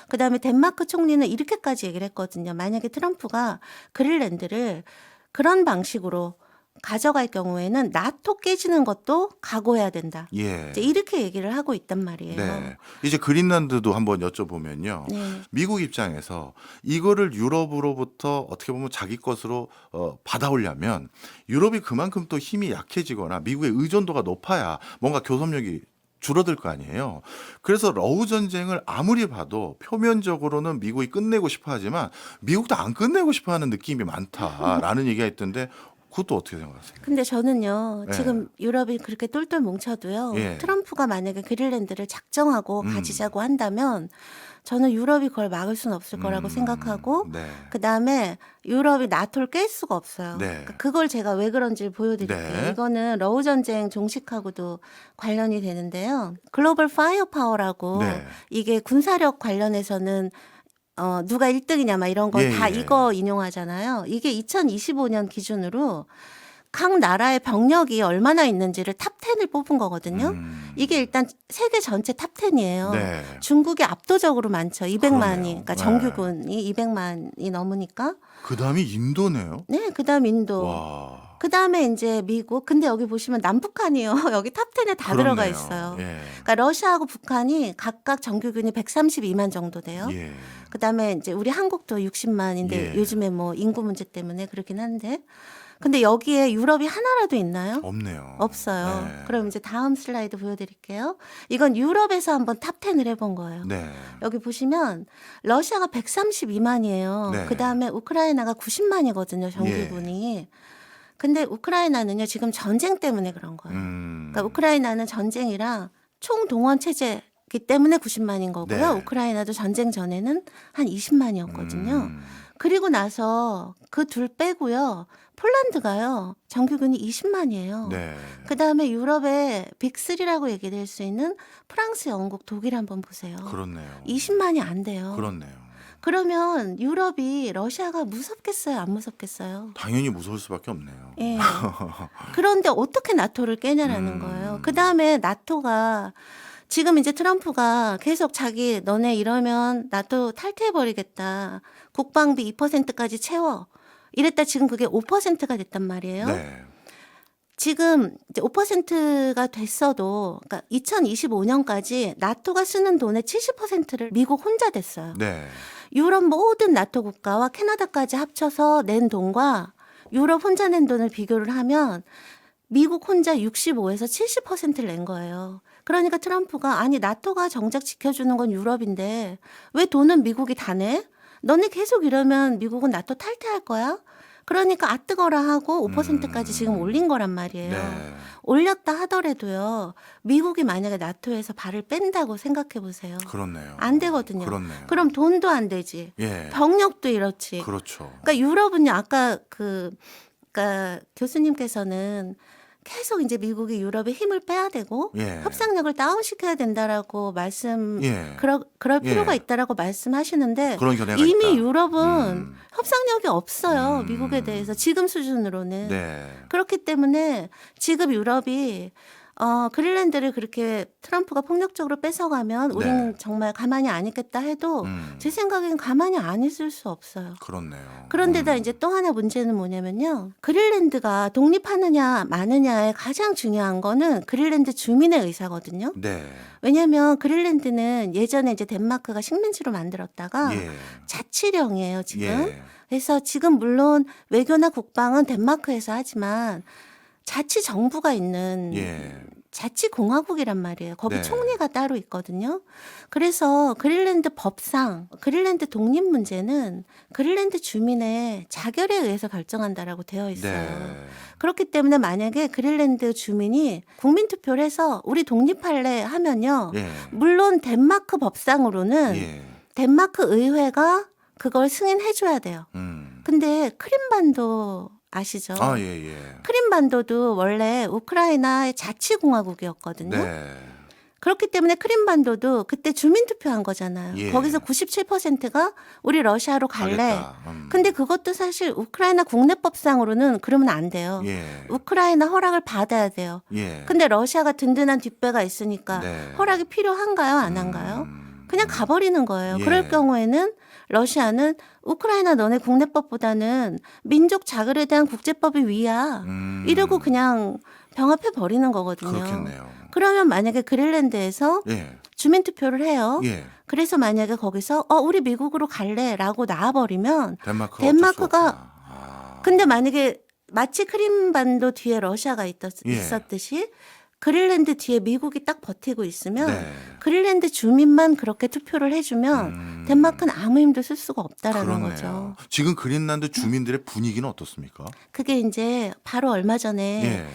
그다음에 덴마크 총리는 이렇게까지 얘기를 했거든요. 만약에 트럼프가 그린란드를 그런 방식으로 가져갈 경우에는 나토 깨지는 것도 각오해야 된다. 예. 이제 이렇게 얘기를 하고 있단 말이에요. 네. 이제 그린란드도 한번 여쭤보면요. 네. 미국 입장에서 이거를 유럽으로부터 어떻게 보면 자기 것으로 받아오려면 유럽이 그만큼 또 힘이 약해지거나 미국의 의존도가 높아야 뭔가 교섭력이 줄어들 거 아니에요. 그래서 러우 전쟁을 아무리 봐도 표면적으로는 미국이 끝내고 싶어 하지만 미국도 안 끝내고 싶어 하는 느낌이 많다라는 얘기가 있던데 그것도 어떻게 생각하세요? 근데 저는요, 예. 지금 유럽이 그렇게 똘똘 뭉쳐도요, 예. 트럼프가 만약에 그린란드를 작정하고 가지자고 한다면 저는 유럽이 그걸 막을 수는 없을 거라고 생각하고 네. 그다음에 유럽이 나토를 깰 수가 없어요. 네. 그러니까 그걸 제가 왜 그런지를 보여드릴게요. 네. 이거는 러우 전쟁 종식하고도 관련이 되는데요. 글로벌 파이어 파워라고 네. 이게 군사력 관련해서는 누가 1등이냐 막 이런 거 예, 다 예. 이거 인용하잖아요. 이게 2025년 기준으로 각 나라의 병력이 얼마나 있는지를 탑10을 뽑은 거거든요. 이게 일단 세계 전체 탑10이에요. 네. 중국이 압도적으로 많죠. 200만이. 그러네요. 그러니까 네. 정규군이 200만이 넘으니까. 그다음이 인도네요. 네, 그다음 인도. 와. 그다음에 이제 미국. 근데 여기 보시면 남북한이요. 여기 탑10에 다 들어가 그렇네요. 있어요. 예. 그러니까 러시아하고 북한이 각각 정규군이 132만 정도 돼요. 예. 그다음에 이제 우리 한국도 60만인데 예. 요즘에 뭐 인구 문제 때문에 그렇긴 한데 근데 여기에 유럽이 하나라도 있나요? 없네요. 없어요. 네. 그럼 이제 다음 슬라이드 보여드릴게요. 이건 유럽에서 한번 탑10을 해본 거예요. 네. 여기 보시면 러시아가 132만이에요. 네. 그다음에 우크라이나가 90만이거든요. 정규군이. 근데 우크라이나는요 지금 전쟁 때문에 그런 거예요. 그러니까 우크라이나는 전쟁이랑 총동원 체제이기 때문에 90만인 거고요. 네. 우크라이나도 전쟁 전에는 한 20만이었거든요. 그리고 나서 그 둘 빼고요. 폴란드가요. 정규군이 20만이에요. 네. 그다음에 유럽의 빅3라고 얘기될 수 있는 프랑스, 영국, 독일 한번 보세요. 그렇네요. 20만이 안 돼요. 그렇네요. 그러면 유럽이 러시아가 무섭겠어요? 안 무섭겠어요? 당연히 무서울 수밖에 없네요. 예. 그런데 어떻게 나토를 깨냐라는 거예요. 그다음에 나토가 지금 이제 트럼프가 계속 자기 너네 이러면 나토 탈퇴해버리겠다. 국방비 2%까지 채워. 이랬다 지금 그게 5%가 됐단 말이에요. 네. 지금 이제 5%가 됐어도 그러니까 2025년까지 나토가 쓰는 돈의 70%를 미국 혼자 댔어요. 네. 유럽 모든 나토 국가와 캐나다까지 합쳐서 낸 돈과 유럽 혼자 낸 돈을 비교를 하면 미국 혼자 65에서 70%를 낸 거예요. 그러니까 트럼프가 아니 나토가 정작 지켜주는 건 유럽인데 왜 돈은 미국이 다 내? 너네 계속 이러면 미국은 나토 탈퇴할 거야? 그러니까 아 뜨거라 하고 5%까지 지금 올린 거란 말이에요. 네. 올렸다 하더라도요. 미국이 만약에 나토에서 발을 뺀다고 생각해 보세요. 그렇네요. 안 되거든요. 그렇네요. 그럼 돈도 안 되지. 예. 병력도 이렇지. 그렇죠. 그러니까 유럽은요. 아까 그러니까 교수님께서는 계속 이제 미국이 유럽에 힘을 빼야 되고 예. 협상력을 다운시켜야 된다라고 예. 그럴 필요가 예. 있다라고 말씀하시는데 그런 견해가 이미 있다. 유럽은 협상력이 없어요. 미국에 대해서 지금 수준으로는. 네. 그렇기 때문에 지금 유럽이 그린란드를 그렇게 트럼프가 폭력적으로 뺏어가면 우리는 정말 가만히 안 있겠다 해도 제 생각엔 가만히 안 있을 수 없어요. 그렇네요. 그런데다 이제 또 하나 문제는 뭐냐면요. 그린란드가 독립하느냐 마느냐에 가장 중요한 거는 그린란드 주민의 의사거든요. 네. 왜냐하면 그린란드는 예전에 이제 덴마크가 식민지로 만들었다가 예. 자치령이에요, 지금. 예. 그래서 지금 물론 외교나 국방은 덴마크에서 하지만 자치 정부가 있는 예. 자치공화국이란 말이에요. 거기 네. 총리가 따로 있거든요. 그래서 그린란드 법상 그린란드 독립 문제는 그린란드 주민의 자결에 의해서 결정한다라고 되어 있어요. 네. 그렇기 때문에 만약에 그린란드 주민이 국민투표를 해서 우리 독립할래 하면요. 예. 물론 덴마크 법상으로는 예. 덴마크 의회가 그걸 승인해줘야 돼요. 음. 근데 크림반도 아시죠? 아, 예, 예. 크림반도도 원래 우크라이나의 자치공화국이었거든요. 네. 그렇기 때문에 크림반도도 그때 주민투표한 거잖아요. 예. 거기서 97%가 우리 러시아로 갈래. 가겠다. 근데 그것도 사실 우크라이나 국내법상으로는 그러면 안 돼요. 예. 우크라이나 허락을 받아야 돼요. 예. 근데 러시아가 든든한 뒷배가 있으니까 네. 허락이 필요한가요? 안 한가요? 그냥 가버리는 거예요. 예. 그럴 경우에는 러시아는 우크라이나 너네 국내법보다는 민족 자결에 대한 국제법이 위야. 이러고 그냥 병합해 버리는 거거든요. 그렇겠네요. 그러면 만약에 그린란드에서 예. 주민투표를 해요. 예. 그래서 만약에 거기서 우리 미국으로 갈래라고 나와버리면 덴마크가 덴마크가 근데 만약에 마치 크림반도 뒤에 러시아가 있었듯이 그린란드 뒤에 미국이 딱 버티고 있으면 네. 그린란드 주민만 그렇게 투표를 해주면 덴마크는 아무 힘도 쓸 수가 없다라는 그러네요. 거죠. 지금 그린란드 주민들의 분위기는 어떻습니까? 그게 이제 바로 얼마 전에 예.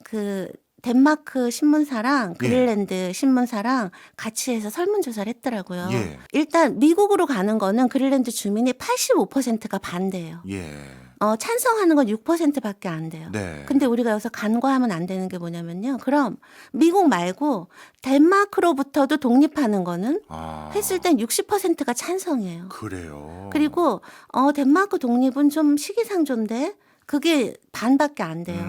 그 덴마크 신문사랑 그린란드 신문사랑 같이 해서 설문조사를 했더라고요. 예. 일단 미국으로 가는 거는 그린란드 주민이 85%가 반대예요. 예. 찬성하는 건 6%밖에 안 돼요. 네. 근데 우리가 여기서 간과하면 안 되는 게 뭐냐면요. 그럼 미국 말고 덴마크로부터도 독립하는 거는 했을 땐 60%가 찬성이에요. 그래요. 그리고 덴마크 독립은 좀 시기상조인데 그게 반밖에 안 돼요.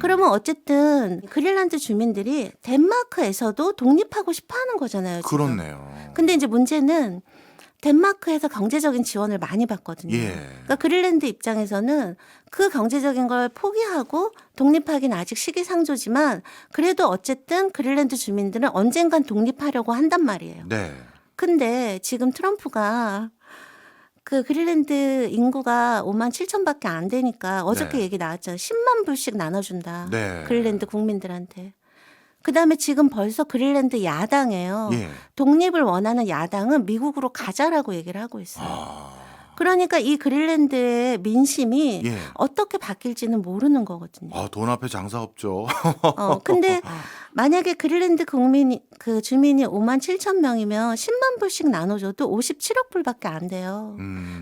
그러면 어쨌든 그린란드 주민들이 덴마크에서도 독립하고 싶어 하는 거잖아요. 지금. 그렇네요. 근데 이제 문제는 덴마크에서 경제적인 지원을 많이 받거든요. 예. 그러니까 그린란드 입장에서는 그 경제적인 걸 포기하고 독립하기는 아직 시기상조지만 그래도 어쨌든 그린란드 주민들은 언젠간 독립하려고 한단 말이에요. 네. 근데 지금 트럼프가 그 그린란드 인구가 5만 7천밖에 안 되니까 어저께 네. 얘기 나왔잖아요. 10만 불씩 나눠준다. 네. 그린란드 국민들한테. 그다음에 지금 벌써 그린란드 야당이에요. 예. 독립을 원하는 야당은 미국으로 가자라고 얘기를 하고 있어요. 그러니까 이 그린란드의 민심이 예. 어떻게 바뀔지는 모르는 거거든요. 돈 앞에 장사 없죠. 근데 만약에 그린란드 주민이 5만 7천 명이면 10만 불씩 나눠줘도 57억 불밖에 안 돼요.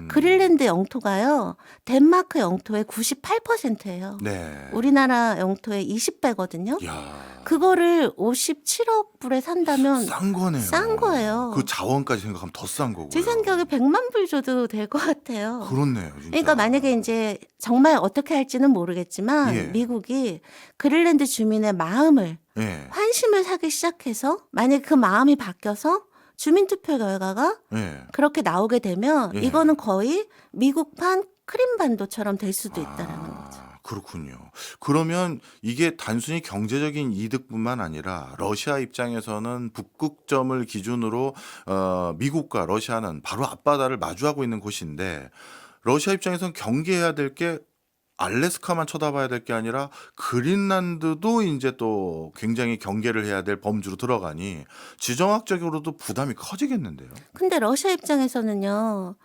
그린란드 영토가요, 덴마크 영토의 98%예요. 네. 우리나라 영토의 20배거든요. 야, 그거를 57억 불에 산다면 싼 거네요. 싼 거예요. 그 자원까지 생각하면 더 싼 거고요. 제 생각에 100만 불 줘도 될 것 같아요. 그렇네요, 진짜. 그러니까 만약에 이제 정말 어떻게 할지는 모르겠지만 예. 미국이 그린란드 주민의 마음을 예. 환심을 사기 시작해서 만약에 그 마음이 바뀌어서 주민투표 결과가 예. 그렇게 나오게 되면 예. 이거는 거의 미국판 크림반도처럼 될 수도 있다라는 거죠. 그렇군요. 그러면 이게 단순히 경제적인 이득뿐만 아니라 러시아 입장에서는 북극점을 기준으로 미국과 러시아는 바로 앞바다를 마주하고 있는 곳인데 러시아 입장에서는 경계해야 될 게 알래스카만 쳐다봐야 될 게 아니라 그린란드도 이제 또 굉장히 경계를 해야 될 범주로 들어가니 지정학적으로도 부담이 커지겠는데요. 근데 러시아 입장에서는요.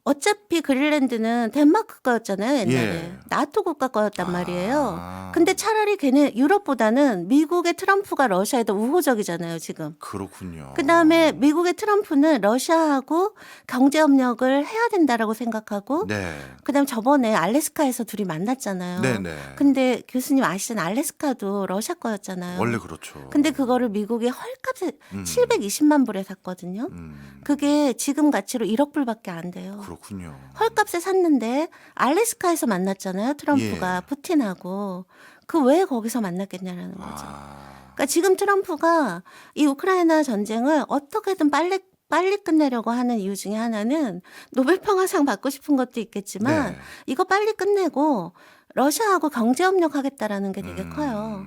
어차피 그린란드는 덴마크 거였잖아요, 옛날에. 예. 나토 국가 거였단 말이에요. 아, 근데 차라리 걔네 유럽보다는 미국의 트럼프가 러시아에 더 우호적이잖아요, 지금. 그렇군요. 그다음에 미국의 트럼프는 러시아하고 경제협력을 해야 된다라고 생각하고 네. 그다음에 저번에 알래스카에서 둘이 만났잖아요. 네네. 근데 교수님 아시잖아요. 알래스카도 러시아 거였잖아요. 원래 그렇죠. 근데 그거를 미국이 헐값에 음. 720만 불에 샀거든요. 그게 지금 가치로 1억 불밖에 안 돼요. 그렇군요. 헐값에 샀는데 알래스카에서 만났잖아요. 트럼프가 예. 푸틴하고. 그 왜 거기서 만났겠냐라는 거죠. 아, 그러니까 지금 트럼프가 이 우크라이나 전쟁을 어떻게든 빨리 끝내려고 하는 이유 중에 하나는 노벨 평화상 받고 싶은 것도 있겠지만 네. 이거 빨리 끝내고 러시아하고 경제 협력하겠다라는 게 되게 커요.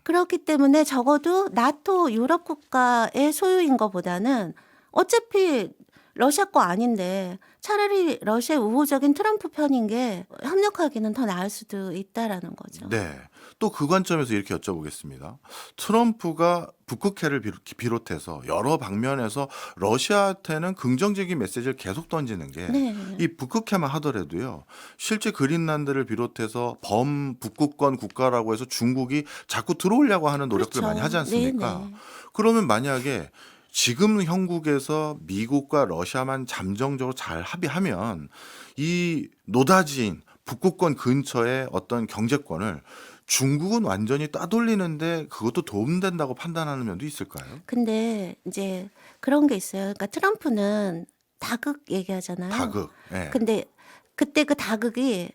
그렇기 때문에 적어도 나토 유럽 국가의 소유인 것보다는 어차피 러시아 거 아닌데 차라리 러시아 우호적인 트럼프 편인 게 협력하기는 더 나을 수도 있다라는 거죠. 네. 또 그 관점에서 이렇게 여쭤보겠습니다. 트럼프가 북극해를 비롯해서 여러 방면에서 러시아한테는 긍정적인 메시지를 계속 던지는 게 네. 이 북극해만 하더라도요. 실제 그린란드를 비롯해서 범북극권 국가라고 해서 중국이 자꾸 들어오려고 하는 노력들 그렇죠. 많이 하지 않습니까? 네네. 그러면 만약에 지금 형국에서 미국과 러시아만 잠정적으로 잘 합의하면 이 노다지인 북극권 근처의 어떤 경제권을 중국은 완전히 따돌리는데 그것도 도움된다고 판단하는 면도 있을까요? 근데 이제 그런 게 있어요. 그러니까 트럼프는 다극 얘기하잖아요. 다극. 예. 근데 그때 그 다극이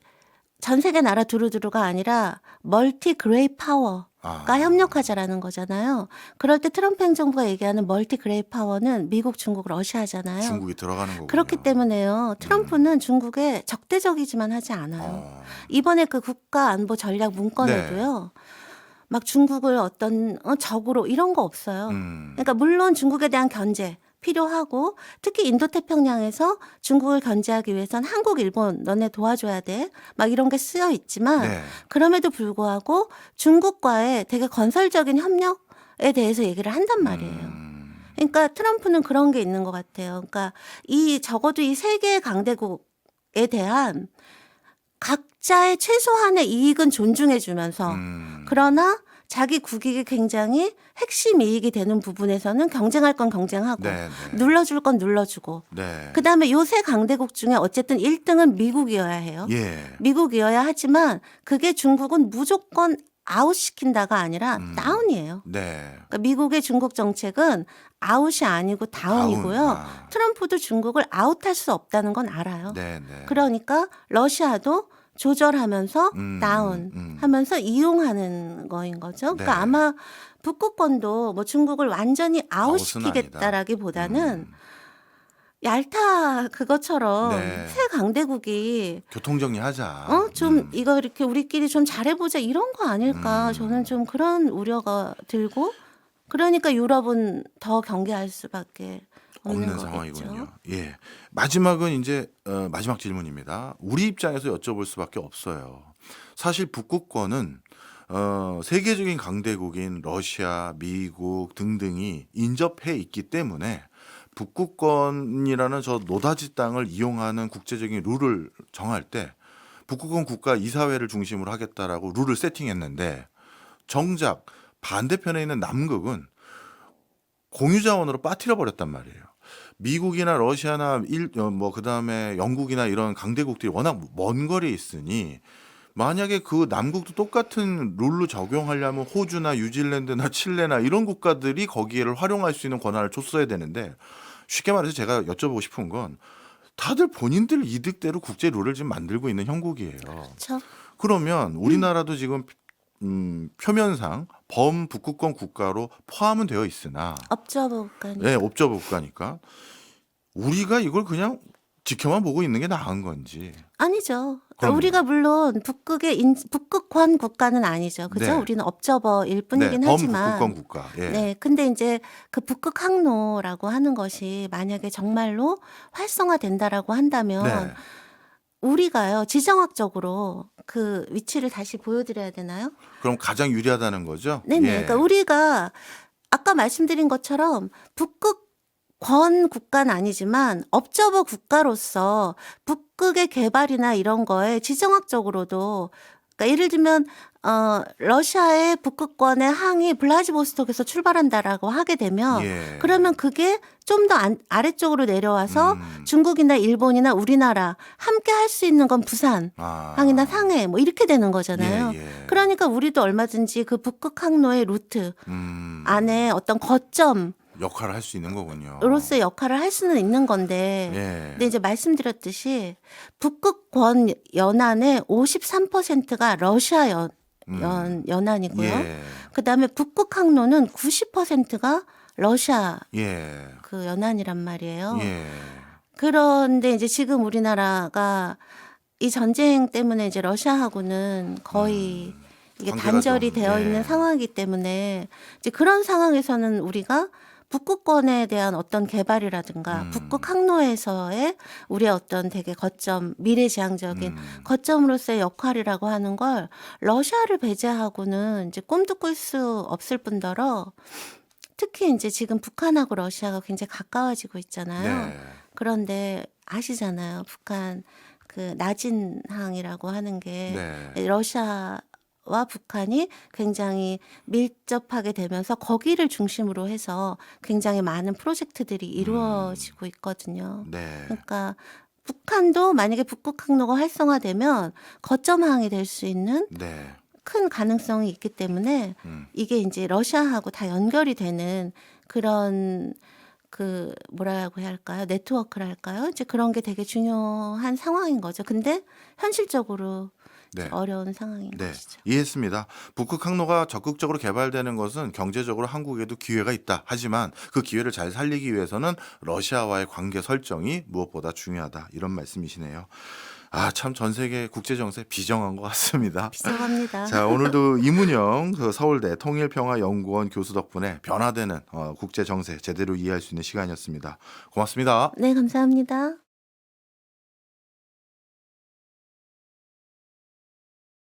전 세계 나라 두루두루가 아니라 멀티 그레이 파워가 아, 협력하자라는 거잖아요. 그럴 때 트럼프 행정부가 얘기하는 멀티 그레이 파워는 미국, 중국, 러시아잖아요. 중국이 들어가는 거군요. 그렇기 때문에요. 트럼프는 중국에 적대적이지만 하지 않아요. 어, 이번에 그 국가안보 전략 문건에도요. 막 중국을 어떤 적으로 이런 거 없어요. 그러니까 물론 중국에 대한 견제 필요하고 특히 인도태평양에서 중국을 견제하기 위해선 한국, 일본 너네 도와줘야 돼. 막 이런 게 쓰여 있지만 네. 그럼에도 불구하고 중국과의 되게 건설적인 협력에 대해서 얘기를 한단 말이에요. 그러니까 트럼프는 그런 게 있는 것 같아요. 그러니까 적어도 이 세계 강대국에 대한 각자의 최소한의 이익은 존중해 주면서 그러나 자기 국익이 굉장히 핵심 이익이 되는 부분에서는 경쟁할 건 경쟁하고 네, 네. 눌러줄 건 눌러주고 네. 그다음에 요 세 강대국 중에 어쨌든 1등은 미국이어야 해요. 예. 미국이어야 하지만 그게 중국은 무조건 아웃시킨다가 아니라 다운이에요. 네. 그러니까 미국의 중국 정책은 아웃이 아니고 다운이고요. 다운. 아. 트럼프도 중국을 아웃할 수 없다는 건 알아요. 네, 네. 그러니까 러시아도 조절하면서 다운 하면서 이용하는 거인 거죠. 그러니까 네. 아마 북극권도 뭐 중국을 완전히 아웃은 아웃시키겠다라기보다는 얄타 그것처럼 네. 새 강대국이 교통 정리하자. 좀 이거 이렇게 우리끼리 좀 잘해보자 이런 거 아닐까 저는 좀 그런 우려가 들고 그러니까 유럽은 더 경계할 수밖에 없는 없는 거겠죠. 상황이군요. 예. 마지막은 이제 마지막 질문입니다. 우리 입장에서 여쭤볼 수밖에 없어요. 사실 북극권은 세계적인 강대국인 러시아, 미국 등등이 인접해 있기 때문에 북극권이라는 저 노다지 땅을 이용하는 국제적인 룰을 정할 때 북극권 국가 이사회를 중심으로 하겠다라고 룰을 세팅했는데 정작 반대편에 있는 남극은 공유자원으로 빠뜨려 버렸단 말이에요. 미국이나 러시아나 그다음에 영국이나 이런 강대국들이 워낙 먼 거리에 있으니 만약에 그 남극도 똑같은 룰로 적용하려면 호주나 뉴질랜드나 칠레나 이런 국가들이 거기를 활용할 수 있는 권한을 줬어야 되는데 쉽게 말해서 제가 여쭤보고 싶은 건 다들 본인들 이득대로 국제 룰을 지금 만들고 있는 형국이에요. 그렇죠. 그러면 우리나라도 지금 표면상 범북극권 국가로 포함은 되어 있으나 업저버 국가니까. 네, 옵저버 국가니까 우리가 이걸 그냥 지켜만 보고 있는 게 나은 건지. 아니죠. 그럼요. 우리가 물론 북극권 국가는 아니죠. 그죠? 네. 우리는 업저버일 네, 뿐이긴 하지만. 범북극권 국가. 예. 네. 근데 이제 그 북극 항로라고 하는 것이 만약에 정말로 활성화된다라고 한다면 네. 우리가요, 지정학적으로 그 위치를 다시 보여드려야 되나요? 그럼 가장 유리하다는 거죠? 네네. 예. 그러니까 우리가 아까 말씀드린 것처럼 북극권 국가는 아니지만 업저버 국가로서 북극의 개발이나 이런 거에 지정학적으로도 그러니까 예를 들면 러시아의 북극권의 항이 블라디보스톡에서 출발한다라고 하게 되면 예. 그러면 그게 좀 더 아래쪽으로 내려와서 중국이나 일본이나 우리나라 함께 할 수 있는 건 부산 아. 항이나 상해 뭐 이렇게 되는 거잖아요. 예, 예. 그러니까 우리도 얼마든지 그 북극 항로의 루트 안에 어떤 거점으로서의 역할을 할 수 있는 거군요. 역할을 할 수는 있는 건데 예. 근데 이제 말씀드렸듯이 북극권 연안의 53%가 러시아 연안이고요. 예. 그다음에 북극 항로는 90%가 러시아 예. 그 연안이란 말이에요. 예. 그런데 이제 지금 우리나라가 이 전쟁 때문에 이제 러시아하고는 거의 이게 관계가 단절이 좀, 되어 예. 있는 상황이기 때문에 이제 그런 상황에서는 우리가 북극권에 대한 어떤 개발이라든가 북극 항로에서의 우리의 어떤 되게 거점, 미래지향적인 거점으로서의 역할이라고 하는 걸 러시아를 배제하고는 이제 꿈도 꿀 수 없을 뿐더러 특히 이제 지금 북한하고 러시아가 굉장히 가까워지고 있잖아요. 네. 그런데 아시잖아요. 북한 그 나진항이라고 하는 게 네. 러시아와 북한이 굉장히 밀접하게 되면서 거기를 중심으로 해서 굉장히 많은 프로젝트들이 이루어지고 있거든요. 네. 그러니까 북한도 만약에 북극 항로가 활성화되면 거점항이 될 수 있는 네. 큰 가능성이 있기 때문에 이게 이제 러시아하고 다 연결이 되는 그런 그 뭐라고 해야 할까요? 네트워크랄까요? 이제 그런 게 되게 중요한 상황인 거죠. 근데 현실적으로 네. 어려운 상황인 네, 것이죠. 이해했습니다. 북극 항로가 적극적으로 개발되는 것은 경제적으로 한국에도 기회가 있다. 하지만 그 기회를 잘 살리기 위해서는 러시아와의 관계 설정이 무엇보다 중요하다. 이런 말씀이시네요. 아, 참 전 세계 국제 정세 비정한 것 같습니다. 비정합니다. 자, 오늘도 이문영 그 서울대 통일평화연구원 교수 덕분에 변화되는 국제 정세 제대로 이해할 수 있는 시간이었습니다. 고맙습니다. 네, 감사합니다.